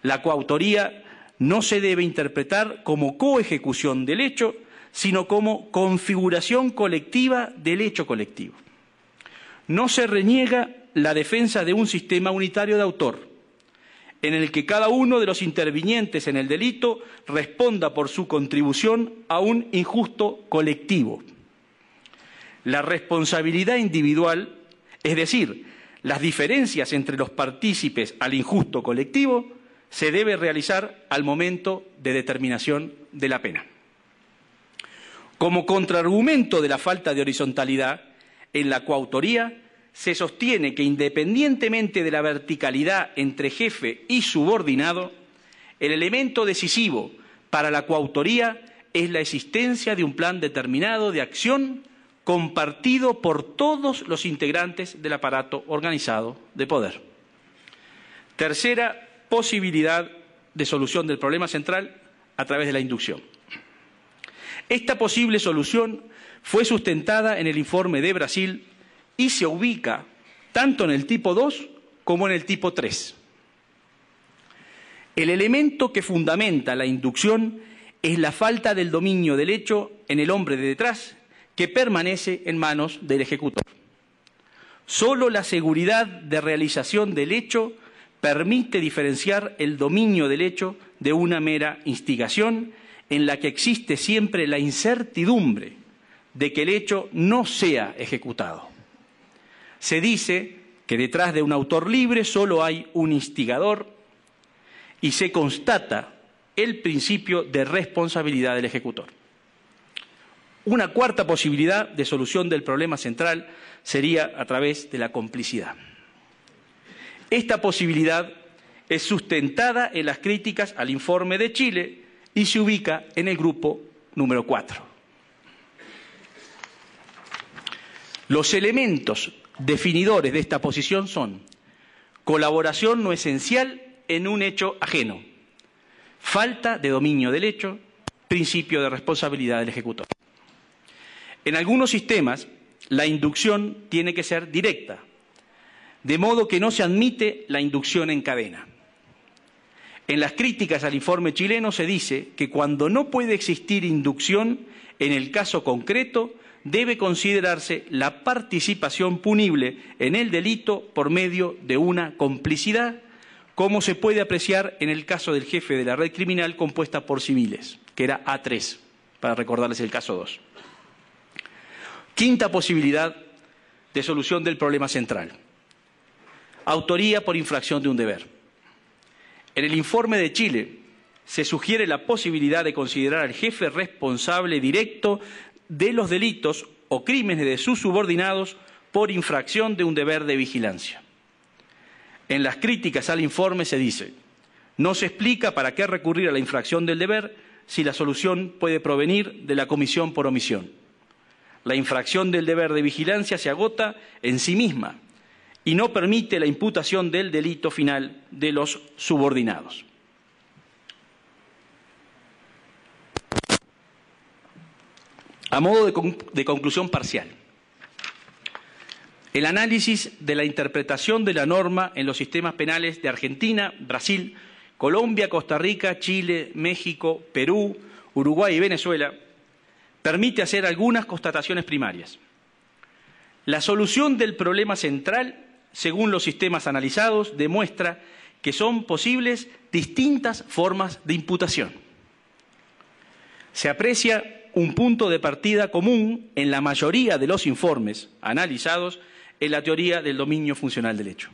La coautoría no se debe interpretar como coejecución del hecho, sino como configuración colectiva del hecho colectivo. No se reniega la defensa de un sistema unitario de autor. en el que cada uno de los intervinientes en el delito responda por su contribución a un injusto colectivo. La responsabilidad individual, es decir, las diferencias entre los partícipes al injusto colectivo, se debe realizar al momento de determinación de la pena. Como contraargumento de la falta de horizontalidad, en la coautoría se sostiene que independientemente de la verticalidad entre jefe y subordinado, el elemento decisivo para la coautoría es la existencia de un plan determinado de acción compartido por todos los integrantes del aparato organizado de poder. Tercera posibilidad de solución del problema central a través de la inducción. Esta posible solución fue sustentada en el informe de Brasil y se ubica tanto en el tipo 2 como en el tipo 3. El elemento que fundamenta la inducción es la falta del dominio del hecho en el hombre de detrás, que permanece en manos del ejecutor. Solo la seguridad de realización del hecho permite diferenciar el dominio del hecho de una mera instigación en la que existe siempre la incertidumbre de que el hecho no sea ejecutado. Se dice que detrás de un autor libre solo hay un instigador y se constata el principio de responsabilidad del ejecutor. Una cuarta posibilidad de solución del problema central sería a través de la complicidad. Esta posibilidad es sustentada en las críticas al informe de Chile y se ubica en el grupo número 4. Los elementos definidores de esta posición son colaboración no esencial en un hecho ajeno, falta de dominio del hecho, principio de responsabilidad del ejecutor. En algunos sistemas, la inducción tiene que ser directa, de modo que no se admite la inducción en cadena. En las críticas al informe chileno se dice que cuando no puede existir inducción, en el caso concreto, debe considerarse la participación punible en el delito por medio de una complicidad, como se puede apreciar en el caso del jefe de la red criminal compuesta por civiles, que era A3, para recordarles el caso 2. Quinta posibilidad de solución del problema central. Autoría por infracción de un deber. En el informe de Chile se sugiere la posibilidad de considerar al jefe responsable directo de los delitos o crímenes de sus subordinados por infracción de un deber de vigilancia. En las críticas al informe se dice: no se explica para qué recurrir a la infracción del deber si la solución puede provenir de la comisión por omisión. La infracción del deber de vigilancia se agota en sí misma y no permite la imputación del delito final de los subordinados. A modo de conclusión parcial, el análisis de la interpretación de la norma en los sistemas penales de Argentina, Brasil, Colombia, Costa Rica, Chile, México, Perú, Uruguay y Venezuela permite hacer algunas constataciones primarias. La solución del problema central, según los sistemas analizados, demuestra que son posibles distintas formas de imputación. Se aprecia un punto de partida común en la mayoría de los informes analizados en la teoría del dominio funcional del hecho.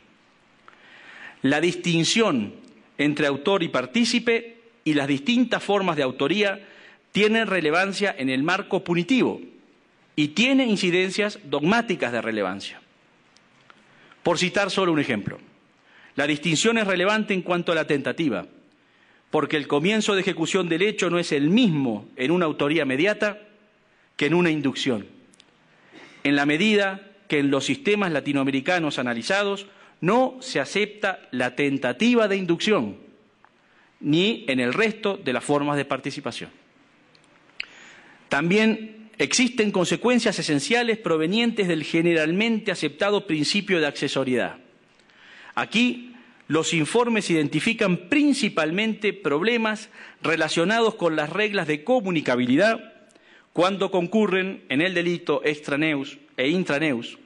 La distinción entre autor y partícipe y las distintas formas de autoría tienen relevancia en el marco punitivo y tiene incidencias dogmáticas de relevancia. Por citar solo un ejemplo, la distinción es relevante en cuanto a la tentativa, porque el comienzo de ejecución del hecho no es el mismo en una autoría mediata que en una inducción, en la medida que en los sistemas latinoamericanos analizados no se acepta la tentativa de inducción, ni en el resto de las formas de participación. También existen consecuencias esenciales provenientes del generalmente aceptado principio de accesoriedad. Aquí, los informes identifican principalmente problemas relacionados con las reglas de comunicabilidad cuando concurren en el delito extraneus e intraneus,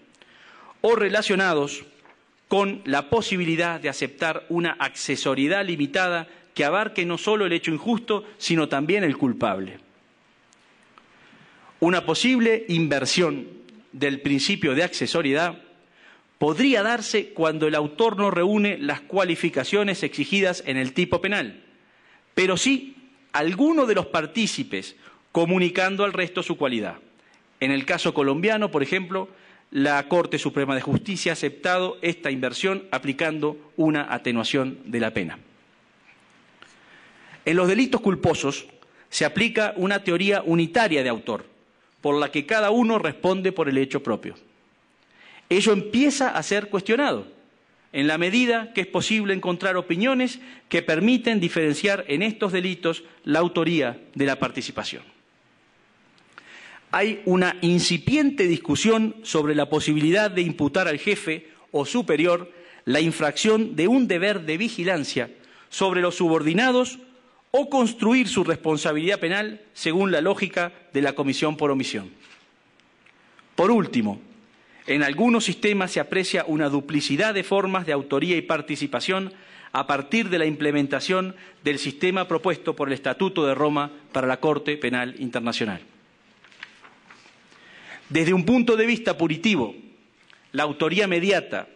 o relacionados con la posibilidad de aceptar una accesoriedad limitada que abarque no solo el hecho injusto, sino también el culpable. Una posible inversión del principio de accesoriedad podría darse cuando el autor no reúne las cualificaciones exigidas en el tipo penal, pero sí alguno de los partícipes comunicando al resto su cualidad. En el caso colombiano, por ejemplo, la Corte Suprema de Justicia ha aceptado esta inversión aplicando una atenuación de la pena. En los delitos culposos se aplica una teoría unitaria de autor, por la que cada uno responde por el hecho propio. Ello empieza a ser cuestionado, en la medida que es posible encontrar opiniones que permiten diferenciar en estos delitos la autoría de la participación. Hay una incipiente discusión sobre la posibilidad de imputar al jefe o superior la infracción de un deber de vigilancia sobre los subordinados o construir su responsabilidad penal según la lógica de la comisión por omisión. Por último, en algunos sistemas se aprecia una duplicidad de formas de autoría y participación a partir de la implementación del sistema propuesto por el Estatuto de Roma para la Corte Penal Internacional. Desde un punto de vista punitivo, la autoría mediata,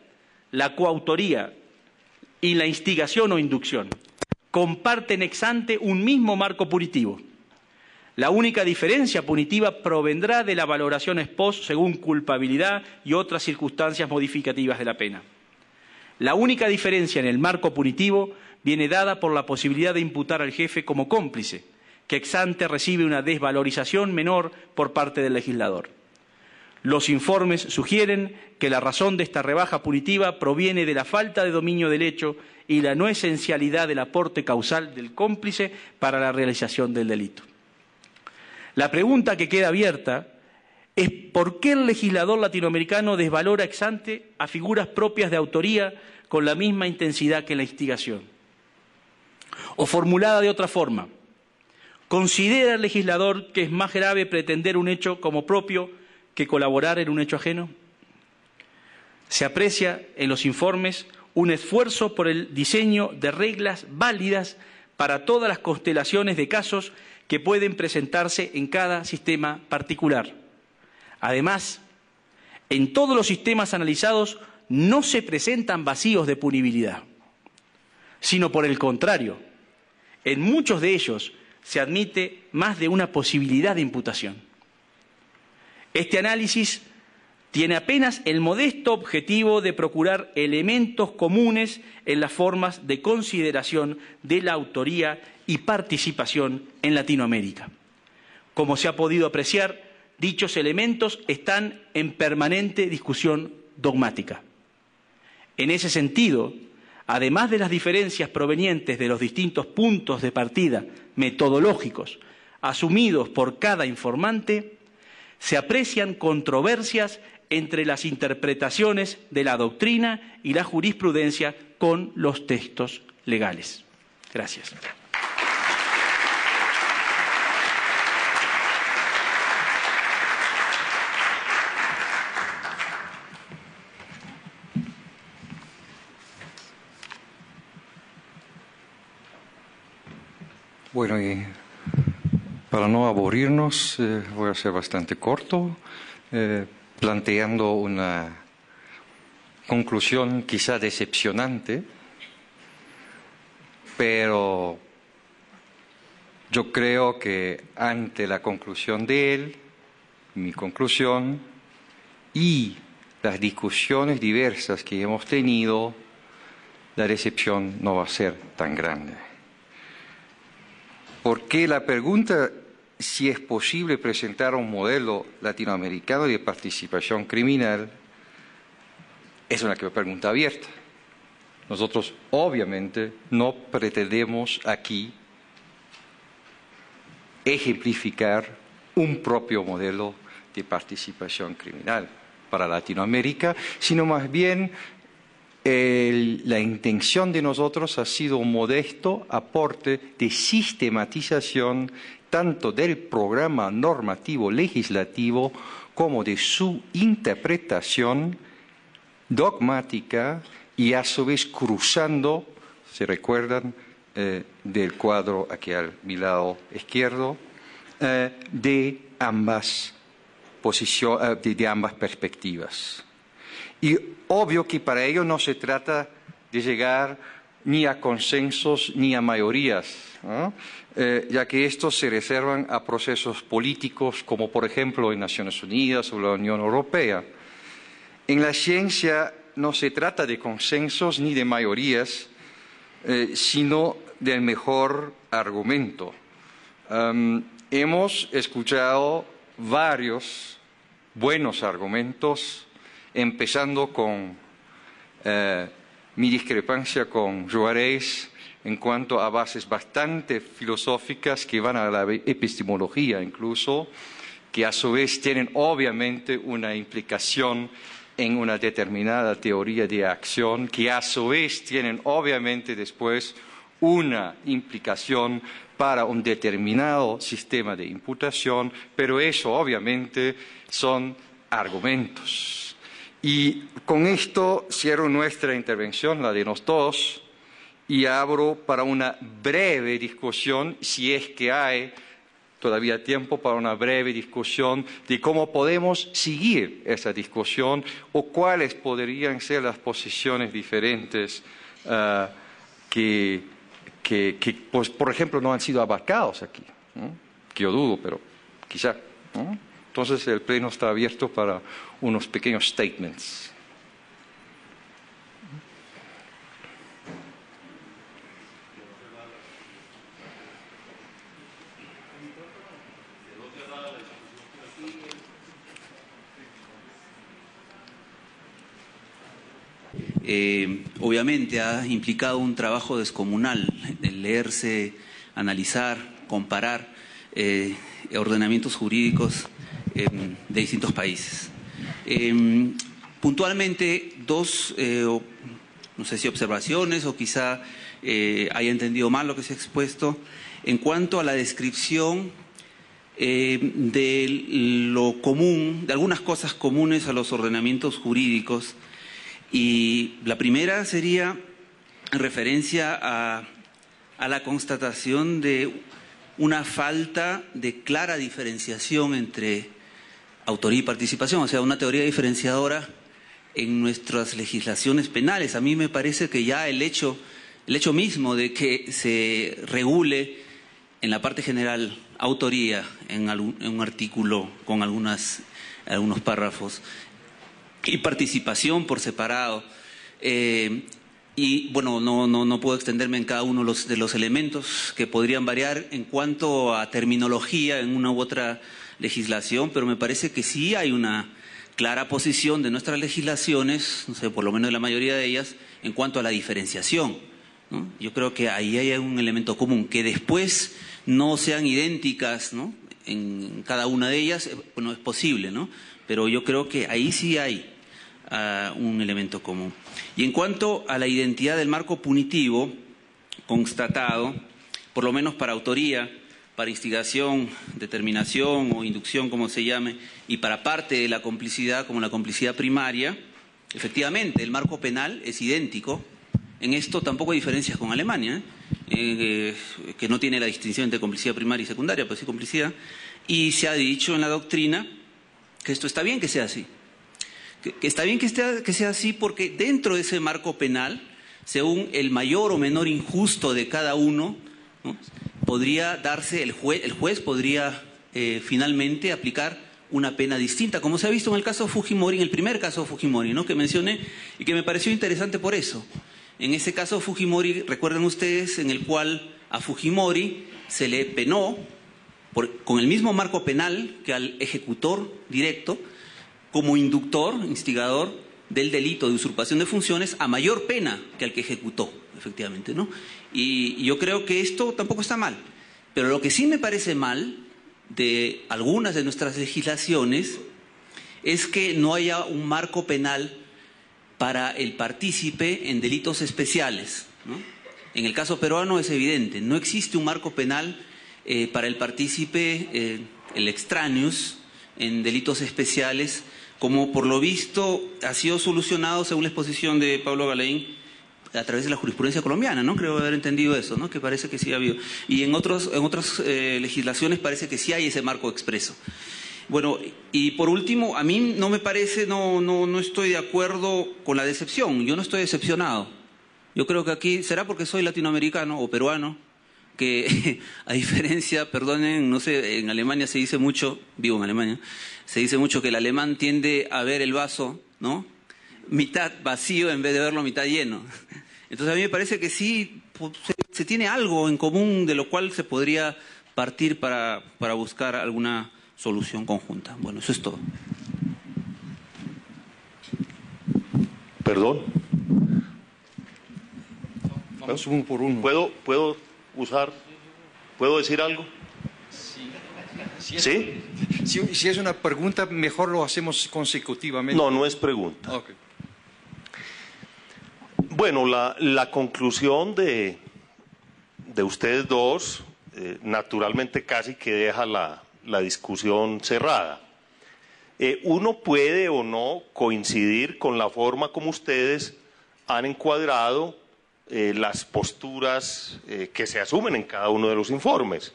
la coautoría y la instigación o inducción comparten ex ante un mismo marco punitivo. La única diferencia punitiva provendrá de la valoración ex post según culpabilidad y otras circunstancias modificativas de la pena. La única diferencia en el marco punitivo viene dada por la posibilidad de imputar al jefe como cómplice, que ex ante recibe una desvalorización menor por parte del legislador. Los informes sugieren que la razón de esta rebaja punitiva proviene de la falta de dominio del hecho y la no esencialidad del aporte causal del cómplice para la realización del delito. La pregunta que queda abierta es ¿por qué el legislador latinoamericano desvalora ex ante a figuras propias de autoría con la misma intensidad que la instigación? O formulada de otra forma, ¿considera el legislador que es más grave pretender un hecho como propio que colaborar en un hecho ajeno? Se aprecia en los informes un esfuerzo por el diseño de reglas válidas para todas las constelaciones de casos que pueden presentarse en cada sistema particular. Además, en todos los sistemas analizados no se presentan vacíos de punibilidad, sino por el contrario, en muchos de ellos se admite más de una posibilidad de imputación. Este análisis tiene apenas el modesto objetivo de procurar elementos comunes en las formas de consideración de la autoría y participación en Latinoamérica. Como se ha podido apreciar, dichos elementos están en permanente discusión dogmática. En ese sentido, además de las diferencias provenientes de los distintos puntos de partida metodológicos asumidos por cada informante, se aprecian controversias entre las interpretaciones de la doctrina y la jurisprudencia con los textos legales. Gracias. Bueno, y para no aburrirnos, voy a ser bastante corto, planteando una conclusión quizá decepcionante, pero yo creo que ante la conclusión de él, mi conclusión y las discusiones diversas que hemos tenido, la decepción no va a ser tan grande. Porque la pregunta si es posible presentar un modelo latinoamericano de participación criminal es una pregunta abierta. Nosotros obviamente no pretendemos aquí ejemplificar un propio modelo de participación criminal para Latinoamérica, sino más bien la intención de nosotros ha sido un modesto aporte de sistematización tanto del programa normativo legislativo como de su interpretación dogmática y a su vez cruzando, ¿se recuerdan? Del cuadro aquí a mi lado izquierdo, de ambas posiciones, de ambas perspectivas. Y obvio que para ello no se trata de llegar ni a consensos ni a mayorías, ¿no? Ya que estos se reservan a procesos políticos como por ejemplo en Naciones Unidas o la Unión Europea. En la ciencia no se trata de consensos ni de mayorías, sino del mejor argumento. Hemos escuchado varios buenos argumentos, empezando con mi discrepancia con Juarez en cuanto a bases bastante filosóficas que van a la epistemología incluso, que a su vez tienen obviamente una implicación en una determinada teoría de acción, que a su vez tienen obviamente después una implicación para un determinado sistema de imputación, pero eso obviamente son argumentos. Y con esto cierro nuestra intervención, la de los dos, y abro para una breve discusión, si es que hay todavía tiempo para una breve discusión de cómo podemos seguir esa discusión o cuáles podrían ser las posiciones diferentes que pues, por ejemplo, no han sido abarcados aquí, ¿no? Que yo dudo, pero quizá, ¿no? Entonces el pleno está abierto para unos pequeños statements. Obviamente ha implicado un trabajo descomunal el leerse, analizar, comparar ordenamientos jurídicos de distintos países. Puntualmente, dos, no sé si observaciones o quizá haya entendido mal lo que se ha expuesto en cuanto a la descripción de lo común, de algunas cosas comunes a los ordenamientos jurídicos. Y la primera sería en referencia a la constatación de una falta de clara diferenciación entre autoría y participación, o sea, una teoría diferenciadora en nuestras legislaciones penales. A mí me parece que ya el hecho mismo de que se regule en la parte general autoría en un artículo con algunos párrafos y participación por separado. Y bueno, no puedo extenderme en cada uno de los elementos que podrían variar en cuanto a terminología en una u otra legislación, pero me parece que sí hay una clara posición de nuestras legislaciones, no sé, por lo menos de la mayoría de ellas, en cuanto a la diferenciación, ¿no? Yo creo que ahí hay un elemento común, que después no sean idénticas, ¿no?, en cada una de ellas, bueno, es posible, ¿no? Pero yo creo que ahí sí hay un elemento común. Y en cuanto a la identidad del marco punitivo constatado, por lo menos para autoría, para instigación, determinación o inducción, como se llame, y para parte de la complicidad, como la complicidad primaria, efectivamente el marco penal es idéntico. En esto tampoco hay diferencias con Alemania, que no tiene la distinción entre complicidad primaria y secundaria, pero sí complicidad. Y se ha dicho en la doctrina que esto está bien que sea así. Que está bien que sea así porque dentro de ese marco penal, según el mayor o menor injusto de cada uno, ¿no?, podría darse, el juez podría finalmente aplicar una pena distinta, como se ha visto en el caso Fujimori, en el primer caso Fujimori, ¿no?, que mencioné y que me pareció interesante por eso. En ese caso Fujimori, recuerden ustedes, en el cual a Fujimori se le penó con el mismo marco penal que al ejecutor directo, como inductor, instigador del delito de usurpación de funciones a mayor pena que al que ejecutó, efectivamente, ¿no? Y yo creo que esto tampoco está mal. Pero lo que sí me parece mal de algunas de nuestras legislaciones es que no haya un marco penal para el partícipe en delitos especiales, ¿no? En el caso peruano es evidente, no existe un marco penal para el partícipe, el extraneus, en delitos especiales, como por lo visto ha sido solucionado, según la exposición de Pablo Galaín, a través de la jurisprudencia colombiana, ¿no? Creo haber entendido eso, ¿no? Que parece que sí ha habido. Y en otras legislaciones parece que sí hay ese marco expreso. Bueno, y por último, a mí no me parece, no estoy de acuerdo con la decepción. Yo no estoy decepcionado. Yo creo que aquí, será porque soy latinoamericano o peruano, que a diferencia, perdonen, no sé, en Alemania se dice mucho, vivo en Alemania, se dice mucho que el alemán tiende a ver el vaso, ¿no?, mitad vacío en vez de verlo mitad lleno. Entonces a mí me parece que sí se tiene algo en común de lo cual se podría partir para buscar alguna solución conjunta. Bueno, eso es todo. Perdón. Vamos uno por uno. ¿Puedo decir algo? ¿Sí? Si es una pregunta, mejor lo hacemos consecutivamente. No es pregunta. Okay. Bueno, la conclusión de ustedes dos, naturalmente casi que deja la discusión cerrada. Uno puede o no coincidir con la forma como ustedes han encuadrado las posturas que se asumen en cada uno de los informes.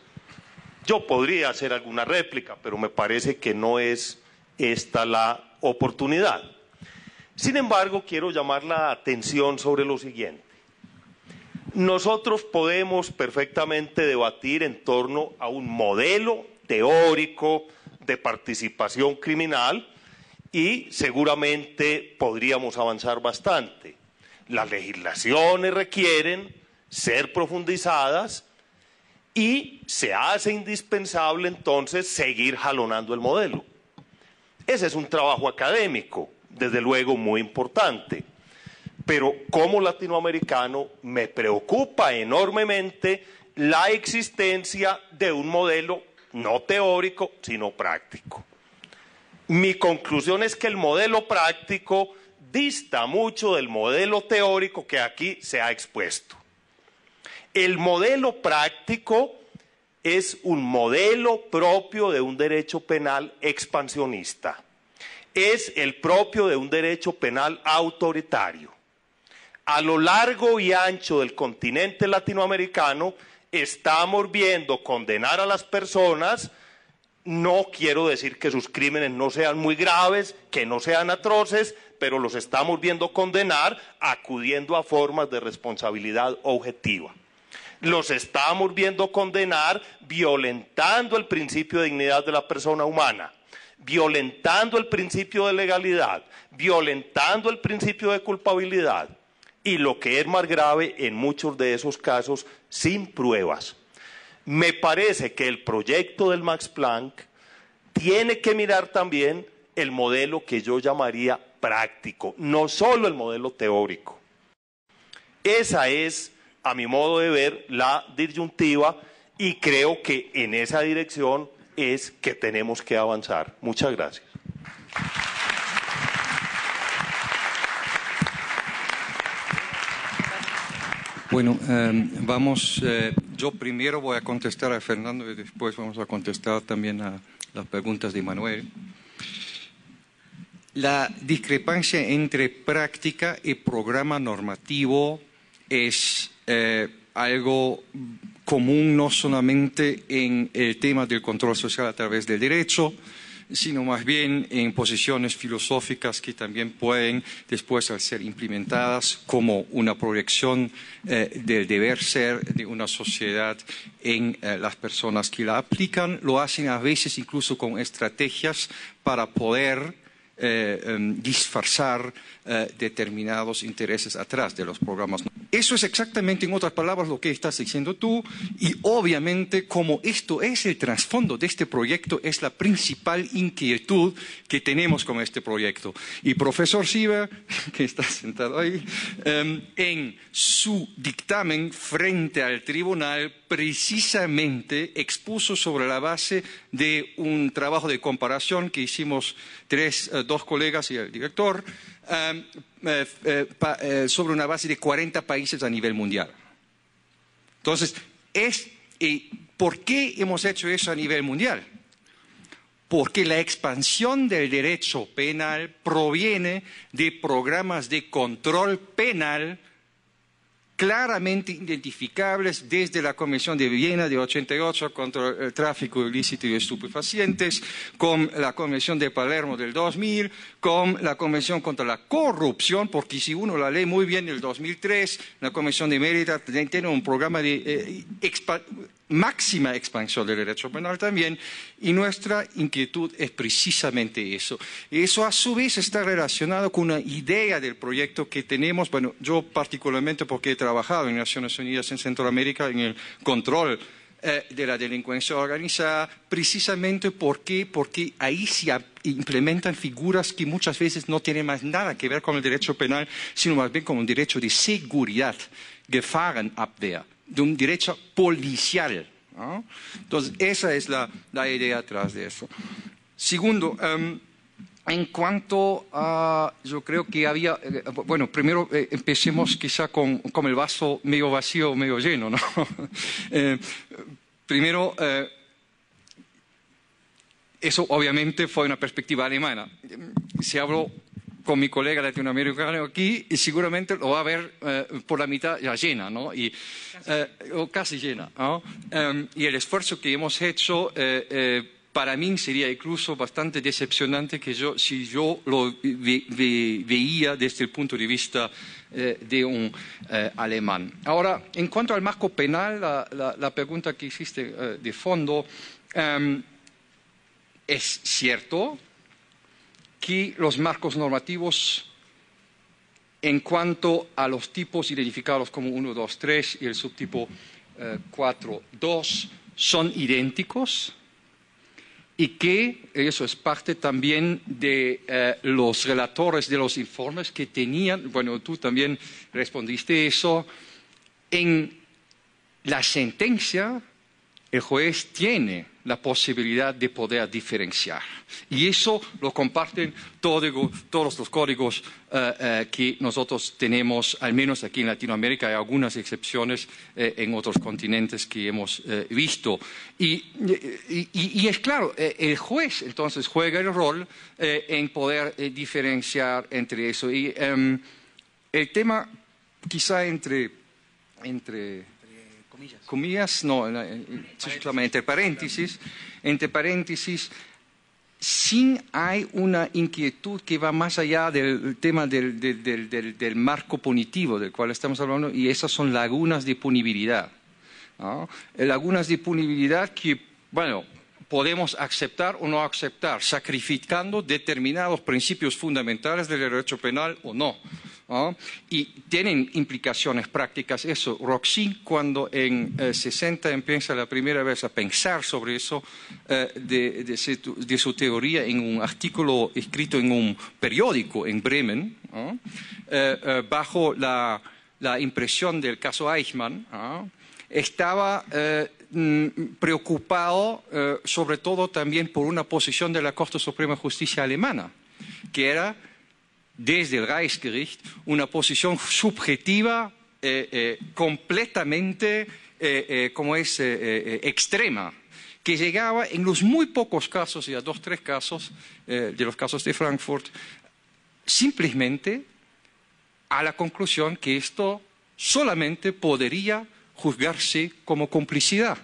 Yo podría hacer alguna réplica, pero me parece que no es esta la oportunidad. Sin embargo, quiero llamar la atención sobre lo siguiente. Nosotros podemos perfectamente debatir en torno a un modelo teórico de participación criminal y seguramente podríamos avanzar bastante. Las legislaciones requieren ser profundizadas y se hace indispensable entonces seguir jalonando el modelo. Ese es un trabajo académico, desde luego muy importante, pero como latinoamericano me preocupa enormemente la existencia de un modelo no teórico, sino práctico. Mi conclusión es que el modelo práctico dista mucho del modelo teórico que aquí se ha expuesto. El modelo práctico es un modelo propio de un derecho penal expansionista. Es el propio de un derecho penal autoritario. A lo largo y ancho del continente latinoamericano estamos viendo condenar a las personas. No quiero decir que sus crímenes no sean muy graves, que no sean atroces, pero los estamos viendo condenar acudiendo a formas de responsabilidad objetiva. Los estamos viendo condenar violentando el principio de dignidad de la persona humana, violentando el principio de legalidad, violentando el principio de culpabilidad y, lo que es más grave, en muchos de esos casos, sin pruebas. Me parece que el proyecto del Max Planck tiene que mirar también el modelo que yo llamaría práctico, no solo el modelo teórico. Esa es, a mi modo de ver, la disyuntiva y creo que en esa dirección es que tenemos que avanzar. Muchas gracias. Bueno, yo primero voy a contestar a Fernando y después vamos a contestar también a las preguntas de Manuel. La discrepancia entre práctica y programa normativo es algo común no solamente en el tema del control social a través del derecho, sino más bien en posiciones filosóficas que también pueden después, al ser implementadas como una proyección del deber ser de una sociedad en las personas que la aplican, lo hacen a veces incluso con estrategias para poder disfrazar determinados intereses atrás de los programas. Eso es exactamente, en otras palabras, lo que estás diciendo tú, y obviamente, como esto es el trasfondo de este proyecto, es la principal inquietud que tenemos con este proyecto. Y profesor Sieber, que está sentado ahí, en su dictamen frente al tribunal, precisamente expuso sobre la base de un trabajo de comparación que hicimos dos colegas y el director, sobre una base de 40 países a nivel mundial. Entonces, ¿por qué hemos hecho eso a nivel mundial? porque la expansión del derecho penal proviene de programas de control penal claramente identificables desde la Convención de Viena de 88 contra el tráfico ilícito de estupefacientes, con la Convención de Palermo del 2000, con la Convención contra la corrupción, porque si uno la lee muy bien, en el 2003, la Convención de Mérida tiene un programa de máxima expansión del derecho penal también, y nuestra inquietud es precisamente eso. Y eso a su vez está relacionado con una idea del proyecto que tenemos, bueno, yo particularmente porque he trabajado en Naciones Unidas en Centroamérica en el control de la delincuencia organizada, precisamente porque ahí se implementan figuras que muchas veces no tienen más nada que ver con el derecho penal, sino más bien con un derecho de seguridad, Gefahrenabwehr, de un derecho policial, ¿no? Entonces, esa es la idea atrás de eso. Segundo, en cuanto a, yo creo que había, bueno, primero empecemos quizá con el vaso medio vacío o medio lleno, ¿no? Primero, eso obviamente fue una perspectiva alemana. Se habló con mi colega latinoamericano aquí y seguramente lo va a ver por la mitad ya llena, ¿no? O casi llena, ¿no? Y el esfuerzo que hemos hecho para mí sería incluso bastante decepcionante si yo lo veía desde el punto de vista de un alemán. Ahora, en cuanto al marco penal, la pregunta que hiciste de fondo, es cierto que los marcos normativos en cuanto a los tipos identificados como 1, 2, 3 y el subtipo 4, 2 son idénticos y que eso es parte también de los relatores de los informes que tenían, bueno, tú también respondiste eso, en la sentencia el juez tiene la posibilidad de poder diferenciar. Y eso lo comparten todos los códigos que nosotros tenemos, al menos aquí en Latinoamérica. Hay algunas excepciones en otros continentes que hemos visto. Y es claro, el juez entonces juega el rol en poder diferenciar entre eso. Y el tema quizá entre comillas, no, entre paréntesis, sí hay una inquietud que va más allá del tema del marco punitivo del cual estamos hablando, y esas son lagunas de punibilidad, ¿no? Lagunas de punibilidad que, bueno, podemos aceptar o no aceptar, sacrificando determinados principios fundamentales del derecho penal o no, ¿no? Y tienen implicaciones prácticas. Eso, Roxy, cuando en 60 empieza la primera vez a pensar sobre eso, de su teoría en un artículo escrito en un periódico en Bremen, ¿no? Bajo la impresión del caso Eichmann, ¿no? Estaba preocupado sobre todo también por una posición de la Corte Suprema de Justicia alemana, que era desde el Reichsgericht una posición subjetiva completamente extrema, que llegaba en los muy pocos casos, y a 2 o 3 casos de los casos de Frankfurt, simplemente a la conclusión que esto solamente podría juzgarse como complicidad.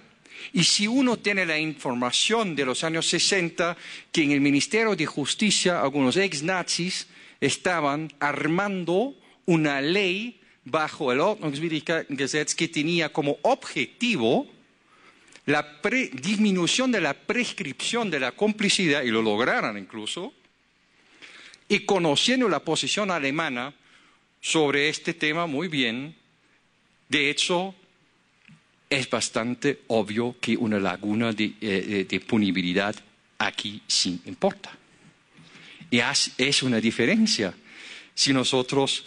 Y si uno tiene la información de los años 60, que en el Ministerio de Justicia algunos ex-nazis estaban armando una ley bajo el Ordnungswidrigkeitengesetz que tenía como objetivo la disminución de la prescripción de la complicidad, y lo lograron incluso, y conociendo la posición alemana sobre este tema muy bien, de hecho, es bastante obvio que una laguna de punibilidad aquí sí importa. Y es una diferencia si nosotros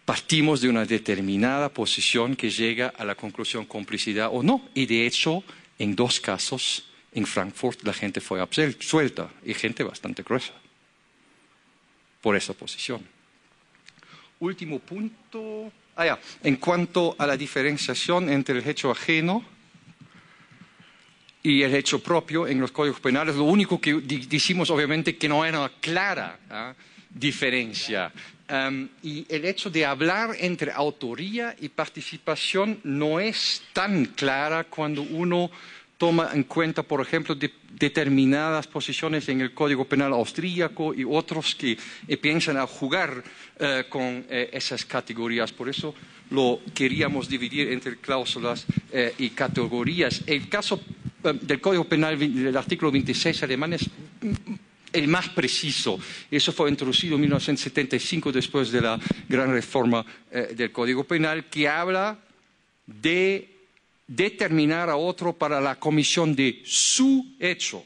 partimos de una determinada posición que llega a la conclusión complicidad o no. Y de hecho, en 2 casos, en Frankfurt, la gente fue absuelta, y gente bastante gruesa, por esa posición. Último punto. En cuanto a la diferenciación entre el hecho ajeno y el hecho propio en los códigos penales. Lo único que decimos, obviamente, que no era una clara diferencia. Y el hecho de hablar entre autoría y participación no es tan clara cuando uno toma en cuenta, por ejemplo, determinadas posiciones en el Código Penal austríaco y otros que piensan a jugar con esas categorías. Por eso lo queríamos dividir entre cláusulas y categorías. El caso del Código Penal del artículo 26 alemán es el más preciso. Eso fue introducido en 1975 después de la gran reforma del Código Penal, que habla de determinar a otro para la comisión de su hecho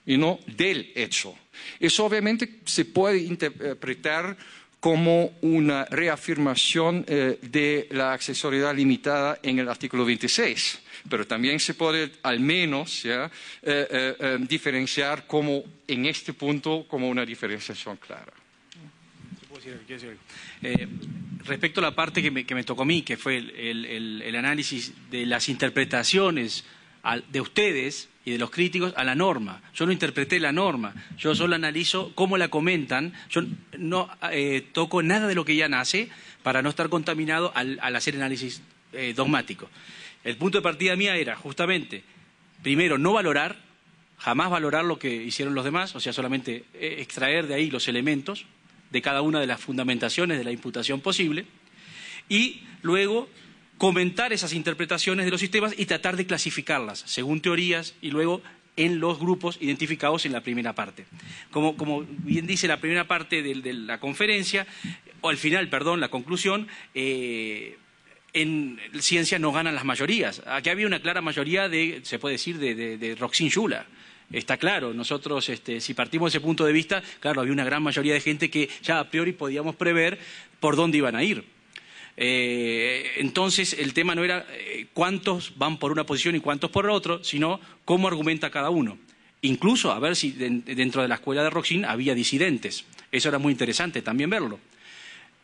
y no del hecho. Eso obviamente se puede interpretar como una reafirmación de la accesoriedad limitada en el artículo 26. Pero también se puede al menos diferenciar como en este punto como una diferenciación clara. Respecto a la parte que me tocó a mí, que fue el análisis de las interpretaciones de ustedes y de los críticos a la norma. Yo no interpreté la norma, yo solo analizo cómo la comentan, yo no toco nada de lo que ya nace para no estar contaminado al hacer análisis dogmático. El punto de partida mía era justamente, primero, no valorar, jamás valorar lo que hicieron los demás, o sea, solamente extraer de ahí los elementos de cada una de las fundamentaciones de la imputación posible, y luego comentar esas interpretaciones de los sistemas y tratar de clasificarlas según teorías y luego en los grupos identificados en la primera parte. Como bien dice la primera parte de la conferencia, o al final, perdón, la conclusión, en ciencia no ganan las mayorías. Aquí había una clara mayoría se puede decir, de Roxin Schuller. Está claro, nosotros si partimos de ese punto de vista, claro, había una gran mayoría de gente que ya a priori podíamos prever por dónde iban a ir. Entonces el tema no era cuántos van por una posición y cuántos por la otra, sino cómo argumenta cada uno. Incluso a ver si dentro de la escuela de Roxin había disidentes. Eso era muy interesante también verlo.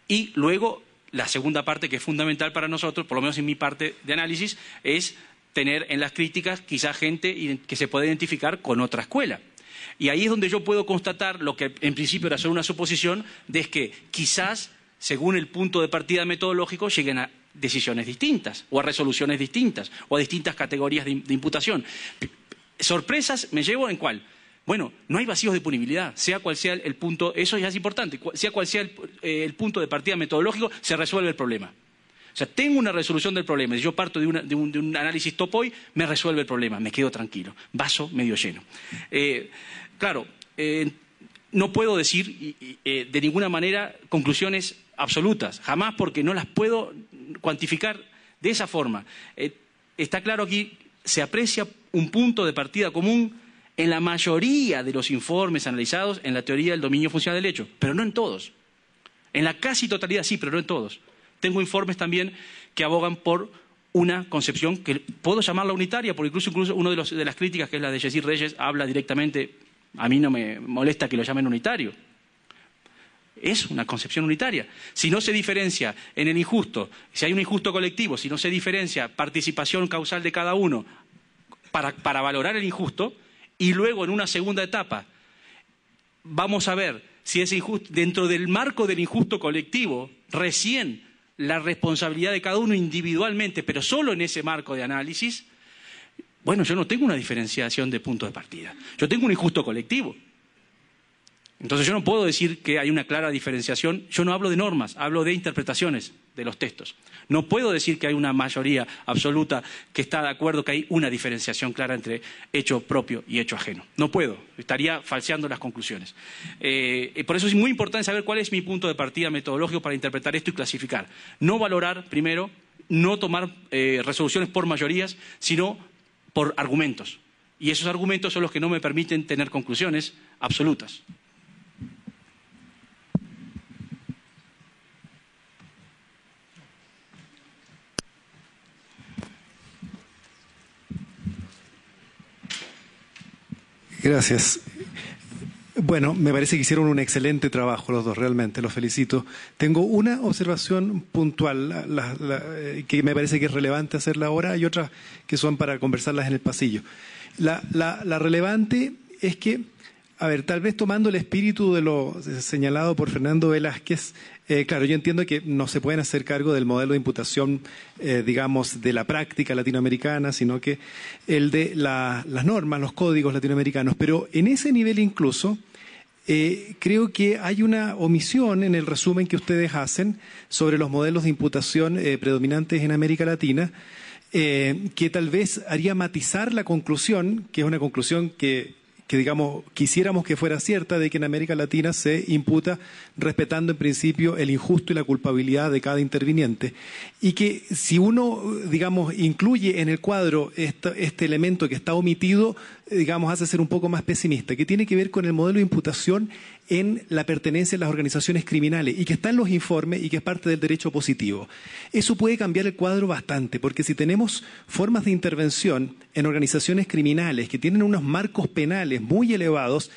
Y luego la segunda parte, que es fundamental para nosotros, por lo menos en mi parte de análisis, es tener en las críticas quizá gente que se pueda identificar con otra escuela. Y ahí es donde yo puedo constatar lo que en principio era solo una suposición, de que quizás, según el punto de partida metodológico, lleguen a decisiones distintas, o a resoluciones distintas, o a distintas categorías de imputación. ¿Sorpresas me llevo en cuál? Bueno, no hay vacíos de punibilidad, sea cual sea el punto, eso ya es importante, sea cual sea el punto de partida metodológico, se resuelve el problema. O sea, tengo una resolución del problema. Si yo parto de un análisis topoy, me resuelve el problema, me quedo tranquilo. Vaso medio lleno. Claro, no puedo decir de ninguna manera conclusiones absolutas, jamás, porque no las puedo cuantificar de esa forma. Está claro aquí, se aprecia un punto de partida común en la mayoría de los informes analizados en la teoría del dominio funcional del hecho, pero no en todos. En la casi totalidad sí, pero no en todos. Tengo informes también que abogan por una concepción que puedo llamarla unitaria, porque incluso uno de las críticas, que es la de Jessy Reyes, habla directamente, a mí no me molesta que lo llamen unitario. Es una concepción unitaria. Si no se diferencia en el injusto, si hay un injusto colectivo, si no se diferencia participación causal de cada uno para valorar el injusto, y luego en una segunda etapa vamos a ver si es injusto, dentro del marco del injusto colectivo, recién la responsabilidad de cada uno individualmente, pero solo en ese marco de análisis, bueno, yo no tengo una diferenciación de punto de partida. Yo tengo un injusto colectivo. Entonces yo no puedo decir que hay una clara diferenciación. Yo no hablo de normas, hablo de interpretaciones de los textos. No puedo decir que hay una mayoría absoluta que está de acuerdo que hay una diferenciación clara entre hecho propio y hecho ajeno. No puedo, estaría falseando las conclusiones. Por eso es muy importante saber cuál es mi punto de partida metodológico para interpretar esto y clasificar. No valorar primero, no tomar resoluciones por mayorías, sino por argumentos. Y esos argumentos son los que no me permiten tener conclusiones absolutas. Gracias. Bueno, me parece que hicieron un excelente trabajo los dos, realmente, los felicito. Tengo una observación puntual que me parece que es relevante hacerla ahora y otras que son para conversarlas en el pasillo. La relevante es que, a ver, tal vez tomando el espíritu de lo señalado por Fernando Velázquez, claro, yo entiendo que no se pueden hacer cargo del modelo de imputación, digamos, de la práctica latinoamericana, sino que el de las normas, los códigos latinoamericanos. Pero en ese nivel incluso, creo que hay una omisión en el resumen que ustedes hacen sobre los modelos de imputación predominantes en América Latina, que tal vez haría matizar la conclusión, que es una conclusión que digamos, quisiéramos que fuera cierta, de que en América Latina se imputa respetando en principio el injusto y la culpabilidad de cada interviniente. Y que si uno, digamos, incluye en el cuadro este elemento que está omitido, digamos, hace ser un poco más pesimista, que tiene que ver con el modelo de imputación en la pertenencia a las organizaciones criminales y que está en los informes y que es parte del derecho positivo. Eso puede cambiar el cuadro bastante, porque si tenemos formas de intervención en organizaciones criminales que tienen unos marcos penales muy elevados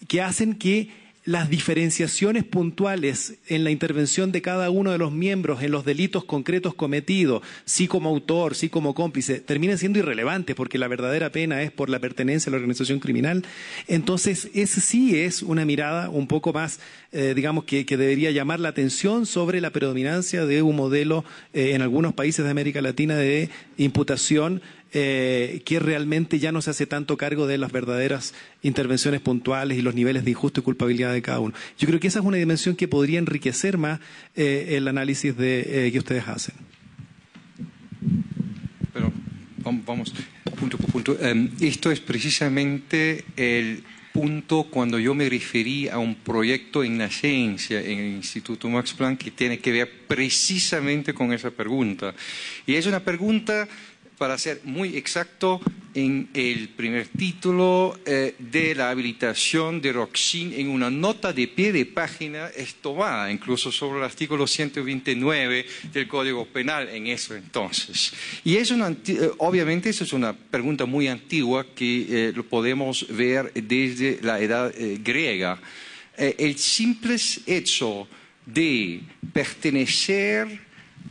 que hacen que las diferenciaciones puntuales en la intervención de cada uno de los miembros en los delitos concretos cometidos, sí como autor, sí como cómplice, terminan siendo irrelevantes porque la verdadera pena es por la pertenencia a la organización criminal. Entonces, ese sí es una mirada un poco más, digamos, que debería llamar la atención sobre la predominancia de un modelo en algunos países de América Latina de imputación que realmente ya no se hace tanto cargo de las verdaderas intervenciones puntuales y los niveles de injusto y culpabilidad de cada uno. Yo creo que esa es una dimensión que podría enriquecer más el análisis que ustedes hacen. Pero vamos punto por punto. Esto es precisamente el punto cuando yo me referí a un proyecto en nacencia en el Instituto Max Planck que tiene que ver precisamente con esa pregunta. Y es una pregunta, para ser muy exacto, en el primer título de la habilitación de Roxin, en una nota de pie de página, esto va incluso sobre el artículo 129 del Código Penal en eso entonces. Y es obviamente eso es una pregunta muy antigua que lo podemos ver desde la edad griega. El simple hecho de pertenecer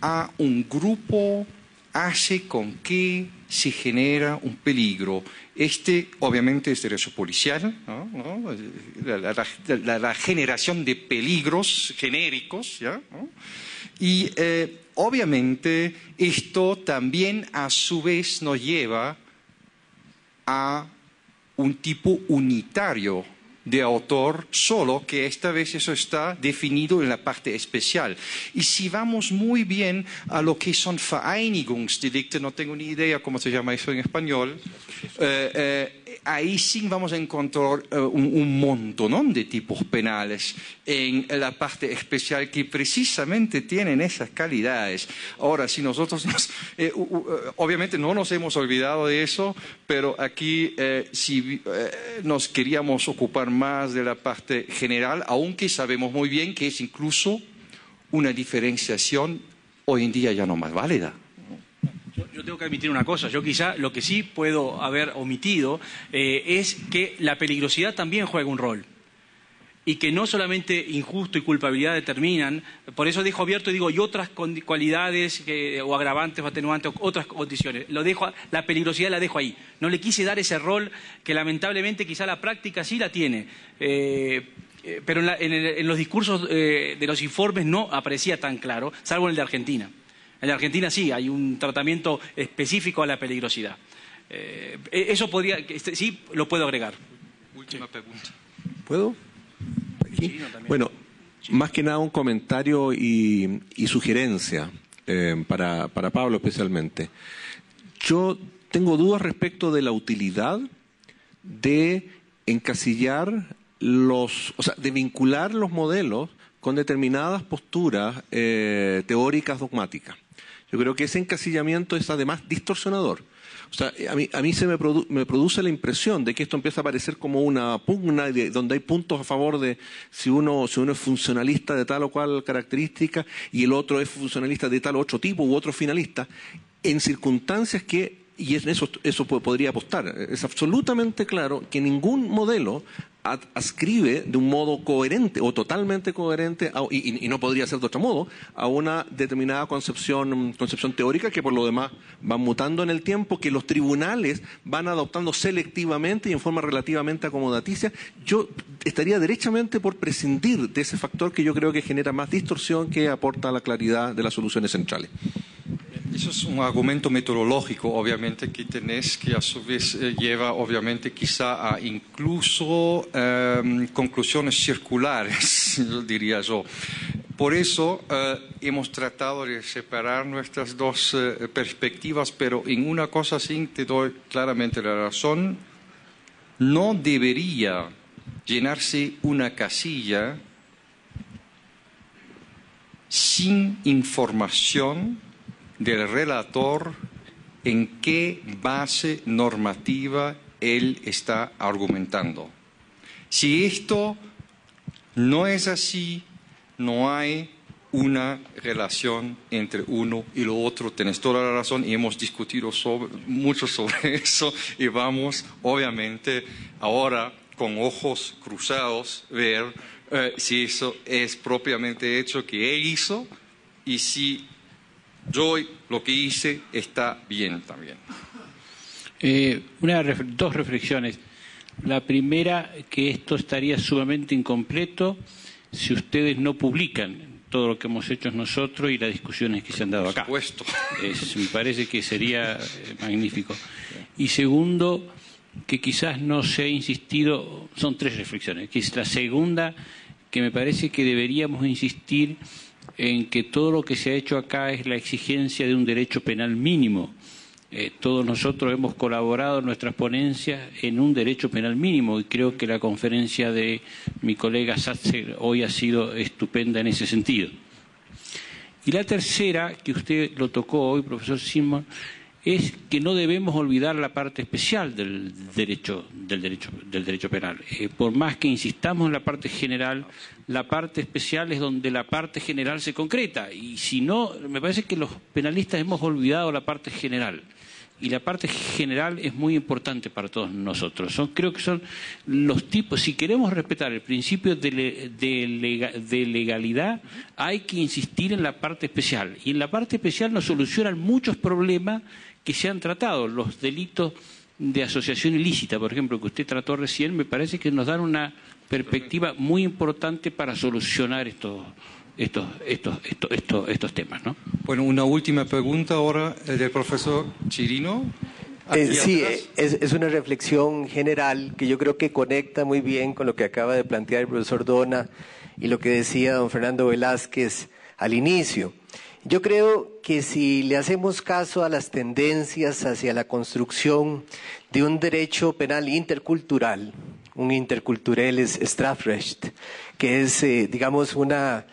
a un grupo hace con que se genera un peligro. Obviamente, es derecho policial, ¿no? La generación de peligros genéricos, ¿ya? ¿No? Y obviamente esto también a su vez nos lleva a un tipo unitario de autor, solo que esta vez eso está definido en la parte especial. Y si vamos muy bien a lo que son Vereinigungsdelikte, no tengo ni idea cómo se llama eso en español, ahí sí vamos a encontrar un montón de tipos penales en la parte especial que precisamente tienen esas calidades. Ahora, si nosotros obviamente no nos hemos olvidado de eso, pero aquí si nos queríamos ocupar más de la parte general, aunque sabemos muy bien que es incluso una diferenciación hoy en día ya no más válida. Yo tengo que admitir una cosa, yo quizá lo que sí puedo haber omitido es que la peligrosidad también juega un rol y que no solamente injusto y culpabilidad determinan, por eso dejo abierto y digo, y otras cualidades o agravantes o atenuantes o otras condiciones, la peligrosidad la dejo ahí, no le quise dar ese rol que lamentablemente quizá la práctica sí la tiene, pero en los discursos de los informes no aparecía tan claro, salvo en el de Argentina. En la Argentina sí, hay un tratamiento específico a la peligrosidad. Eso sí, lo puedo agregar. Última pregunta. ¿Puedo? Sí, no, bueno, más que nada un comentario y sugerencia para Pablo especialmente. Yo tengo dudas respecto de la utilidad de encasillar de vincular los modelos con determinadas posturas teóricas dogmáticas. Yo creo que ese encasillamiento es además distorsionador. O sea, a mí me produce la impresión de que esto empieza a parecer como una pugna donde hay puntos a favor de si uno es funcionalista de tal o cual característica y el otro es funcionalista de tal otro tipo u otro finalista, en circunstancias y en eso podría apostar. Es absolutamente claro que ningún modelo adscribe de un modo coherente o totalmente coherente, y no podría ser de otro modo, a una determinada concepción teórica que por lo demás va mutando en el tiempo, que los tribunales van adoptando selectivamente y en forma relativamente acomodaticia. Yo estaría derechamente por prescindir de ese factor que yo creo que genera más distorsión que aporta a la claridad de las soluciones centrales. Eso es un argumento metodológico, obviamente, que tenés, que a su vez lleva, obviamente, quizá a incluso conclusiones circulares, diría yo. Por eso hemos tratado de separar nuestras dos perspectivas, pero en una cosa sí te doy claramente la razón. No debería llenarse una casilla sin información del relator en qué base normativa él está argumentando. Si esto no es así, no hay una relación entre uno y lo otro. Tenés toda la razón y hemos discutido mucho sobre eso y vamos, obviamente, ahora con ojos cruzados ver si eso es propiamente hecho que él hizo y si yo lo que hice está bien también. Dos reflexiones. La primera, que esto estaría sumamente incompleto si ustedes no publican todo lo que hemos hecho nosotros y las discusiones que se han dado acá. Por supuesto. Me parece que sería magnífico. Y segundo, que quizás no se ha insistido, son tres reflexiones. Que es la segunda, que me parece que deberíamos insistir en que todo lo que se ha hecho acá es la exigencia de un derecho penal mínimo. Todos nosotros hemos colaborado en nuestras ponencias en un derecho penal mínimo y creo que la conferencia de mi colega Satzer hoy ha sido estupenda en ese sentido. Y la tercera, que usted lo tocó hoy, profesor Simon, es que no debemos olvidar la parte especial del derecho penal. Por más que insistamos en la parte general, la parte especial es donde la parte general se concreta. Y si no, me parece que los penalistas hemos olvidado la parte general. Y la parte general es muy importante para todos nosotros. Creo que son los tipos, si queremos respetar el principio de legalidad, hay que insistir en la parte especial. Y en la parte especial nos solucionan muchos problemas que se han tratado. Los delitos de asociación ilícita, por ejemplo, que usted trató recién, me parece que nos dan una perspectiva muy importante para solucionar estos temas, ¿no? Bueno, una última pregunta ahora del profesor Chirino. Sí, es una reflexión general que yo creo que conecta muy bien con lo que acaba de plantear el profesor Dona y lo que decía don Fernando Velázquez al inicio. Yo creo que si le hacemos caso a las tendencias hacia la construcción de un derecho penal intercultural, un interculturelles Strafrecht, que es, digamos, una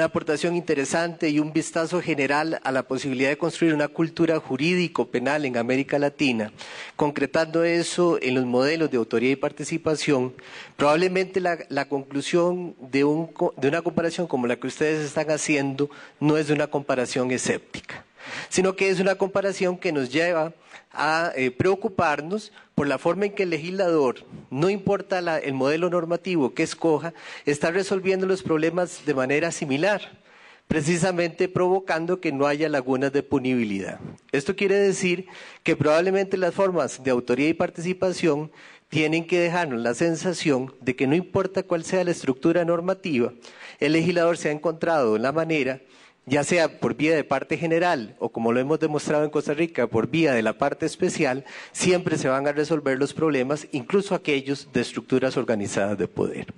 aportación interesante y un vistazo general a la posibilidad de construir una cultura jurídico-penal en América Latina, concretando eso en los modelos de autoría y participación, probablemente la conclusión de una comparación como la que ustedes están haciendo no es una comparación escéptica, sino que es una comparación que nos lleva a preocuparnos por la forma en que el legislador, no importa el modelo normativo que escoja, está resolviendo los problemas de manera similar, precisamente provocando que no haya lagunas de punibilidad. Esto quiere decir que probablemente las formas de autoría y participación tienen que dejarnos la sensación de que no importa cuál sea la estructura normativa, el legislador se ha encontrado la manera, ya sea por vía de parte general o como lo hemos demostrado en Costa Rica, por vía de la parte especial, siempre se van a resolver los problemas, incluso aquellos de estructuras organizadas de poder.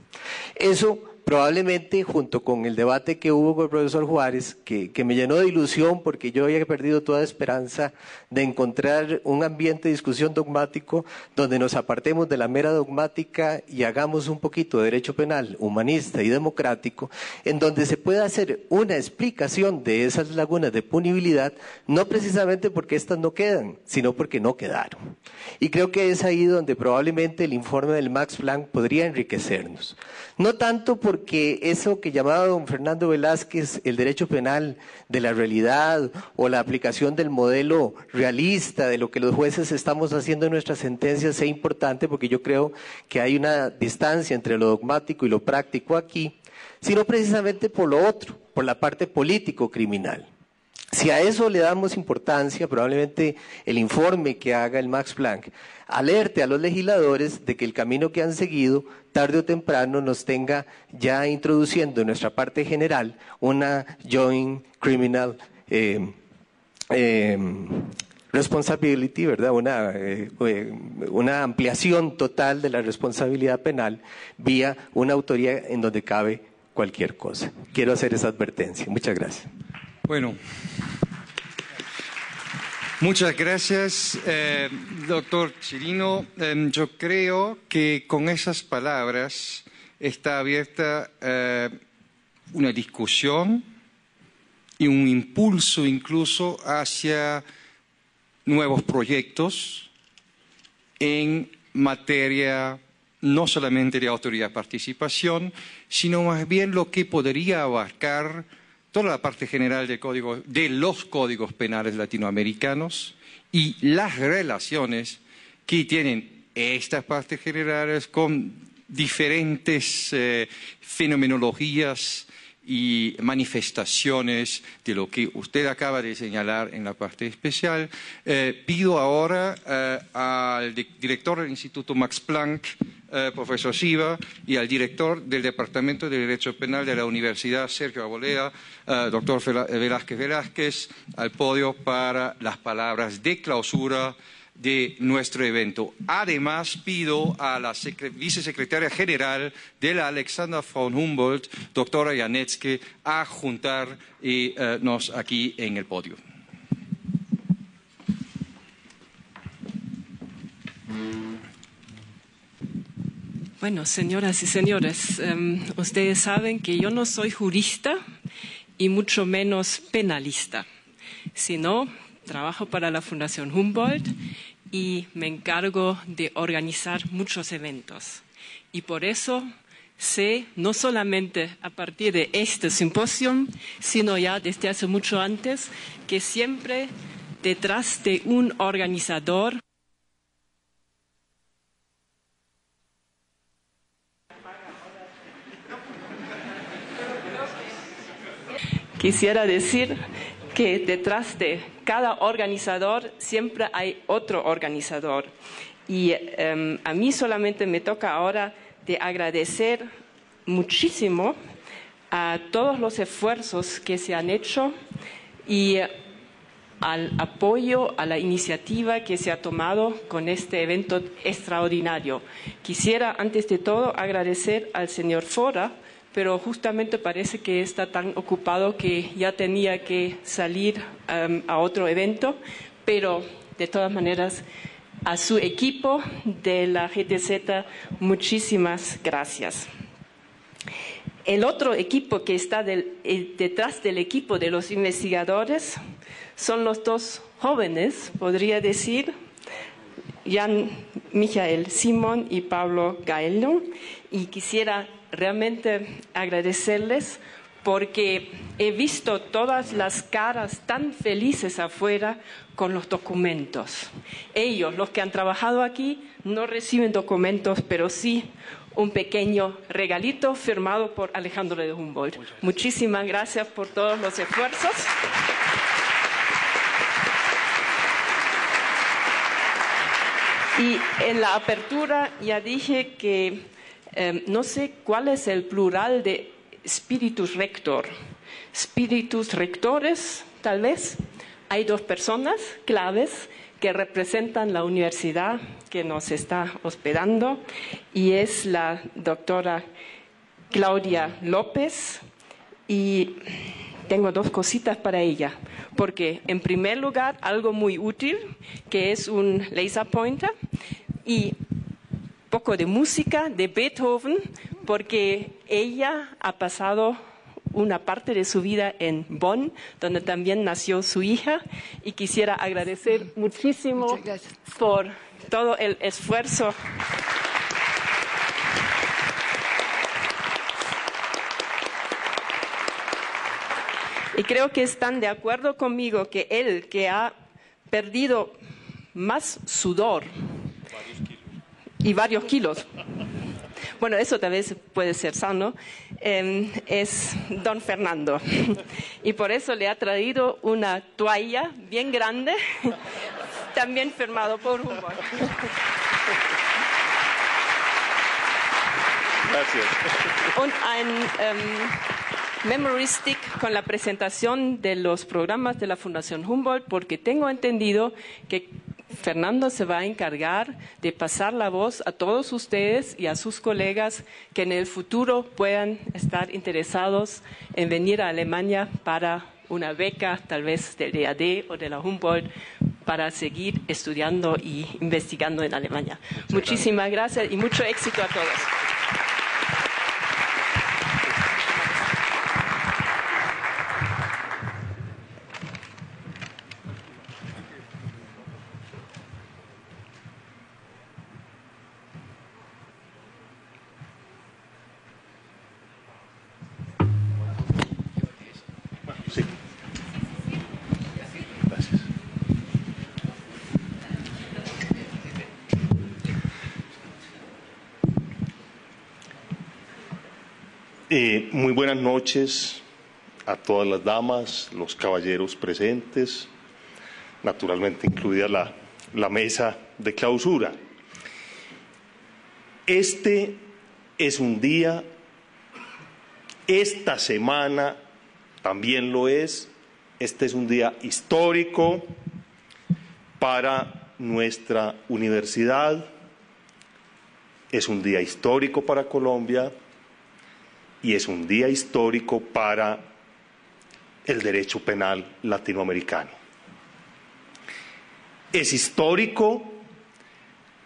Eso probablemente, junto con el debate que hubo con el profesor Juárez, que me llenó de ilusión porque yo había perdido toda esperanza de encontrar un ambiente de discusión dogmático donde nos apartemos de la mera dogmática y hagamos un poquito de derecho penal humanista y democrático, en donde se pueda hacer una explicación de esas lagunas de punibilidad, no precisamente porque estas no quedan, sino porque no quedaron. Y creo que es ahí donde probablemente el informe del Max Planck podría enriquecernos. No tanto por porque eso que llamaba don Fernando Velázquez el derecho penal de la realidad o la aplicación del modelo realista de lo que los jueces estamos haciendo en nuestras sentencias sea importante, porque yo creo que hay una distancia entre lo dogmático y lo práctico aquí, sino precisamente por lo otro, por la parte político-criminal. Si a eso le damos importancia, probablemente el informe que haga el Max Planck alerte a los legisladores de que el camino que han seguido, tarde o temprano, nos tenga ya introduciendo en nuestra parte general una joint criminal responsibility, ¿verdad? Una ampliación total de la responsabilidad penal vía una autoría en donde cabe cualquier cosa. Quiero hacer esa advertencia. Muchas gracias. Bueno, muchas gracias, doctor Chirino. Yo creo que con esas palabras está abierta una discusión y un impulso incluso hacia nuevos proyectos en materia no solamente de autoridad de participación, sino más bien lo que podría abarcar toda la parte general de los códigos penales latinoamericanos y las relaciones que tienen estas partes generales con diferentes fenomenologías y manifestaciones de lo que usted acaba de señalar en la parte especial. Pido ahora al director del Instituto Max Planck, profesor Siva, y al director del Departamento de Derecho Penal de la Universidad, Sergio Arboleda, doctor Velázquez, al podio para las palabras de clausura de nuestro evento. Además, pido a la vicesecretaria general de la Alexander von Humboldt, doctora Janetzke, a juntarnos aquí en el podio. Bueno, señoras y señores, ustedes saben que yo no soy jurista y mucho menos penalista, sino trabajo para la Fundación Humboldt y me encargo de organizar muchos eventos. Y por eso sé, no solamente a partir de este simposio, sino ya desde hace mucho antes, que siempre detrás de un organizador quisiera decir que detrás de cada organizador siempre hay otro organizador. Y a mí solamente me toca ahora de agradecer muchísimo a todos los esfuerzos que se han hecho y al apoyo, a la iniciativa que se ha tomado con este evento extraordinario. Quisiera, antes de todo, agradecer al señor Fora, pero justamente parece que está tan ocupado que ya tenía que salir a otro evento, pero de todas maneras a su equipo de la GTZ, muchísimas gracias. El otro equipo que está detrás del equipo de los investigadores son los dos jóvenes, podría decir, Jan Michael Simon y Pablo Gaello, y quisiera realmente agradecerles porque he visto todas las caras tan felices afuera con los documentos. Ellos, los que han trabajado aquí, no reciben documentos, pero sí un pequeño regalito firmado por Alejandro de Humboldt. Muchísimas gracias por todos los esfuerzos. Y en la apertura ya dije que no sé cuál es el plural de spiritus rector. Spiritus rectores, tal vez. Hay dos personas claves que representan la universidad que nos está hospedando y es la doctora Claudia López, y tengo dos cositas para ella, porque en primer lugar algo muy útil que es un laser pointer y poco de música de Beethoven, porque ella ha pasado una parte de su vida en Bonn, donde también nació su hija, y quisiera agradecer muchísimo por todo el el esfuerzo. Y creo que están de acuerdo conmigo que él, que ha perdido más sudor y varios kilos, bueno, eso tal vez puede ser sano, es don Fernando. Y por eso le ha traído una toalla bien grande, también firmado por Humboldt. Gracias. Un memory stick con la presentación de los programas de la Fundación Humboldt, porque tengo entendido que Fernando se va a encargar de pasar la voz a todos ustedes y a sus colegas que en el futuro puedan estar interesados en venir a Alemania para una beca, tal vez del EAD o de la Humboldt, para seguir estudiando y investigando en Alemania. Muchísimas gracias y mucho éxito a todos. Muy buenas noches a todas las damas, los caballeros presentes, naturalmente incluida la mesa de clausura. Este es un día, esta semana también lo es, este es un día histórico para nuestra universidad, es un día histórico para Colombia, y es un día histórico para el derecho penal latinoamericano. Es histórico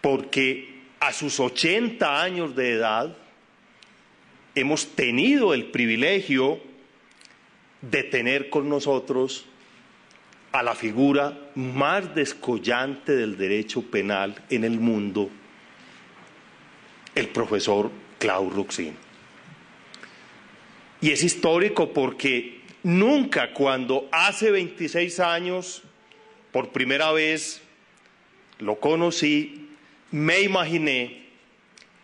porque a sus 80 años de edad hemos tenido el privilegio de tener con nosotros a la figura más descollante del derecho penal en el mundo, el profesor Claude Ruxin. Y es histórico porque nunca, cuando hace 26 años por primera vez lo conocí, me imaginé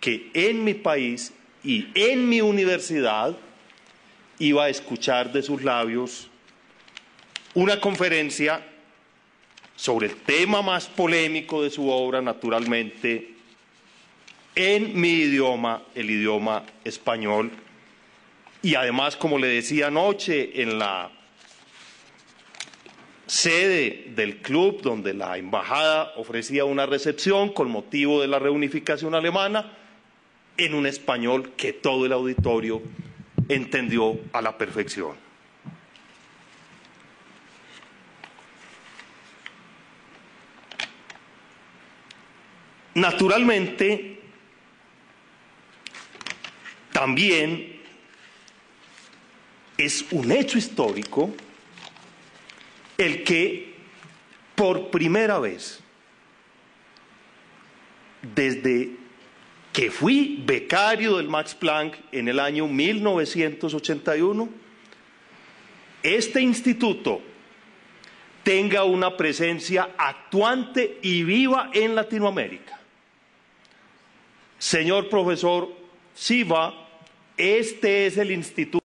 que en mi país y en mi universidad iba a escuchar de sus labios una conferencia sobre el tema más polémico de su obra, naturalmente, en mi idioma, el idioma español. Y además, como le decía anoche, en la sede del club, donde la embajada ofrecía una recepción con motivo de la reunificación alemana, en un español que todo el auditorio entendió a la perfección. Naturalmente, también es un hecho histórico el que por primera vez, desde que fui becario del Max Planck en el año 1981, este instituto tenga una presencia actuante y viva en Latinoamérica. Señor profesor Silva, este es el instituto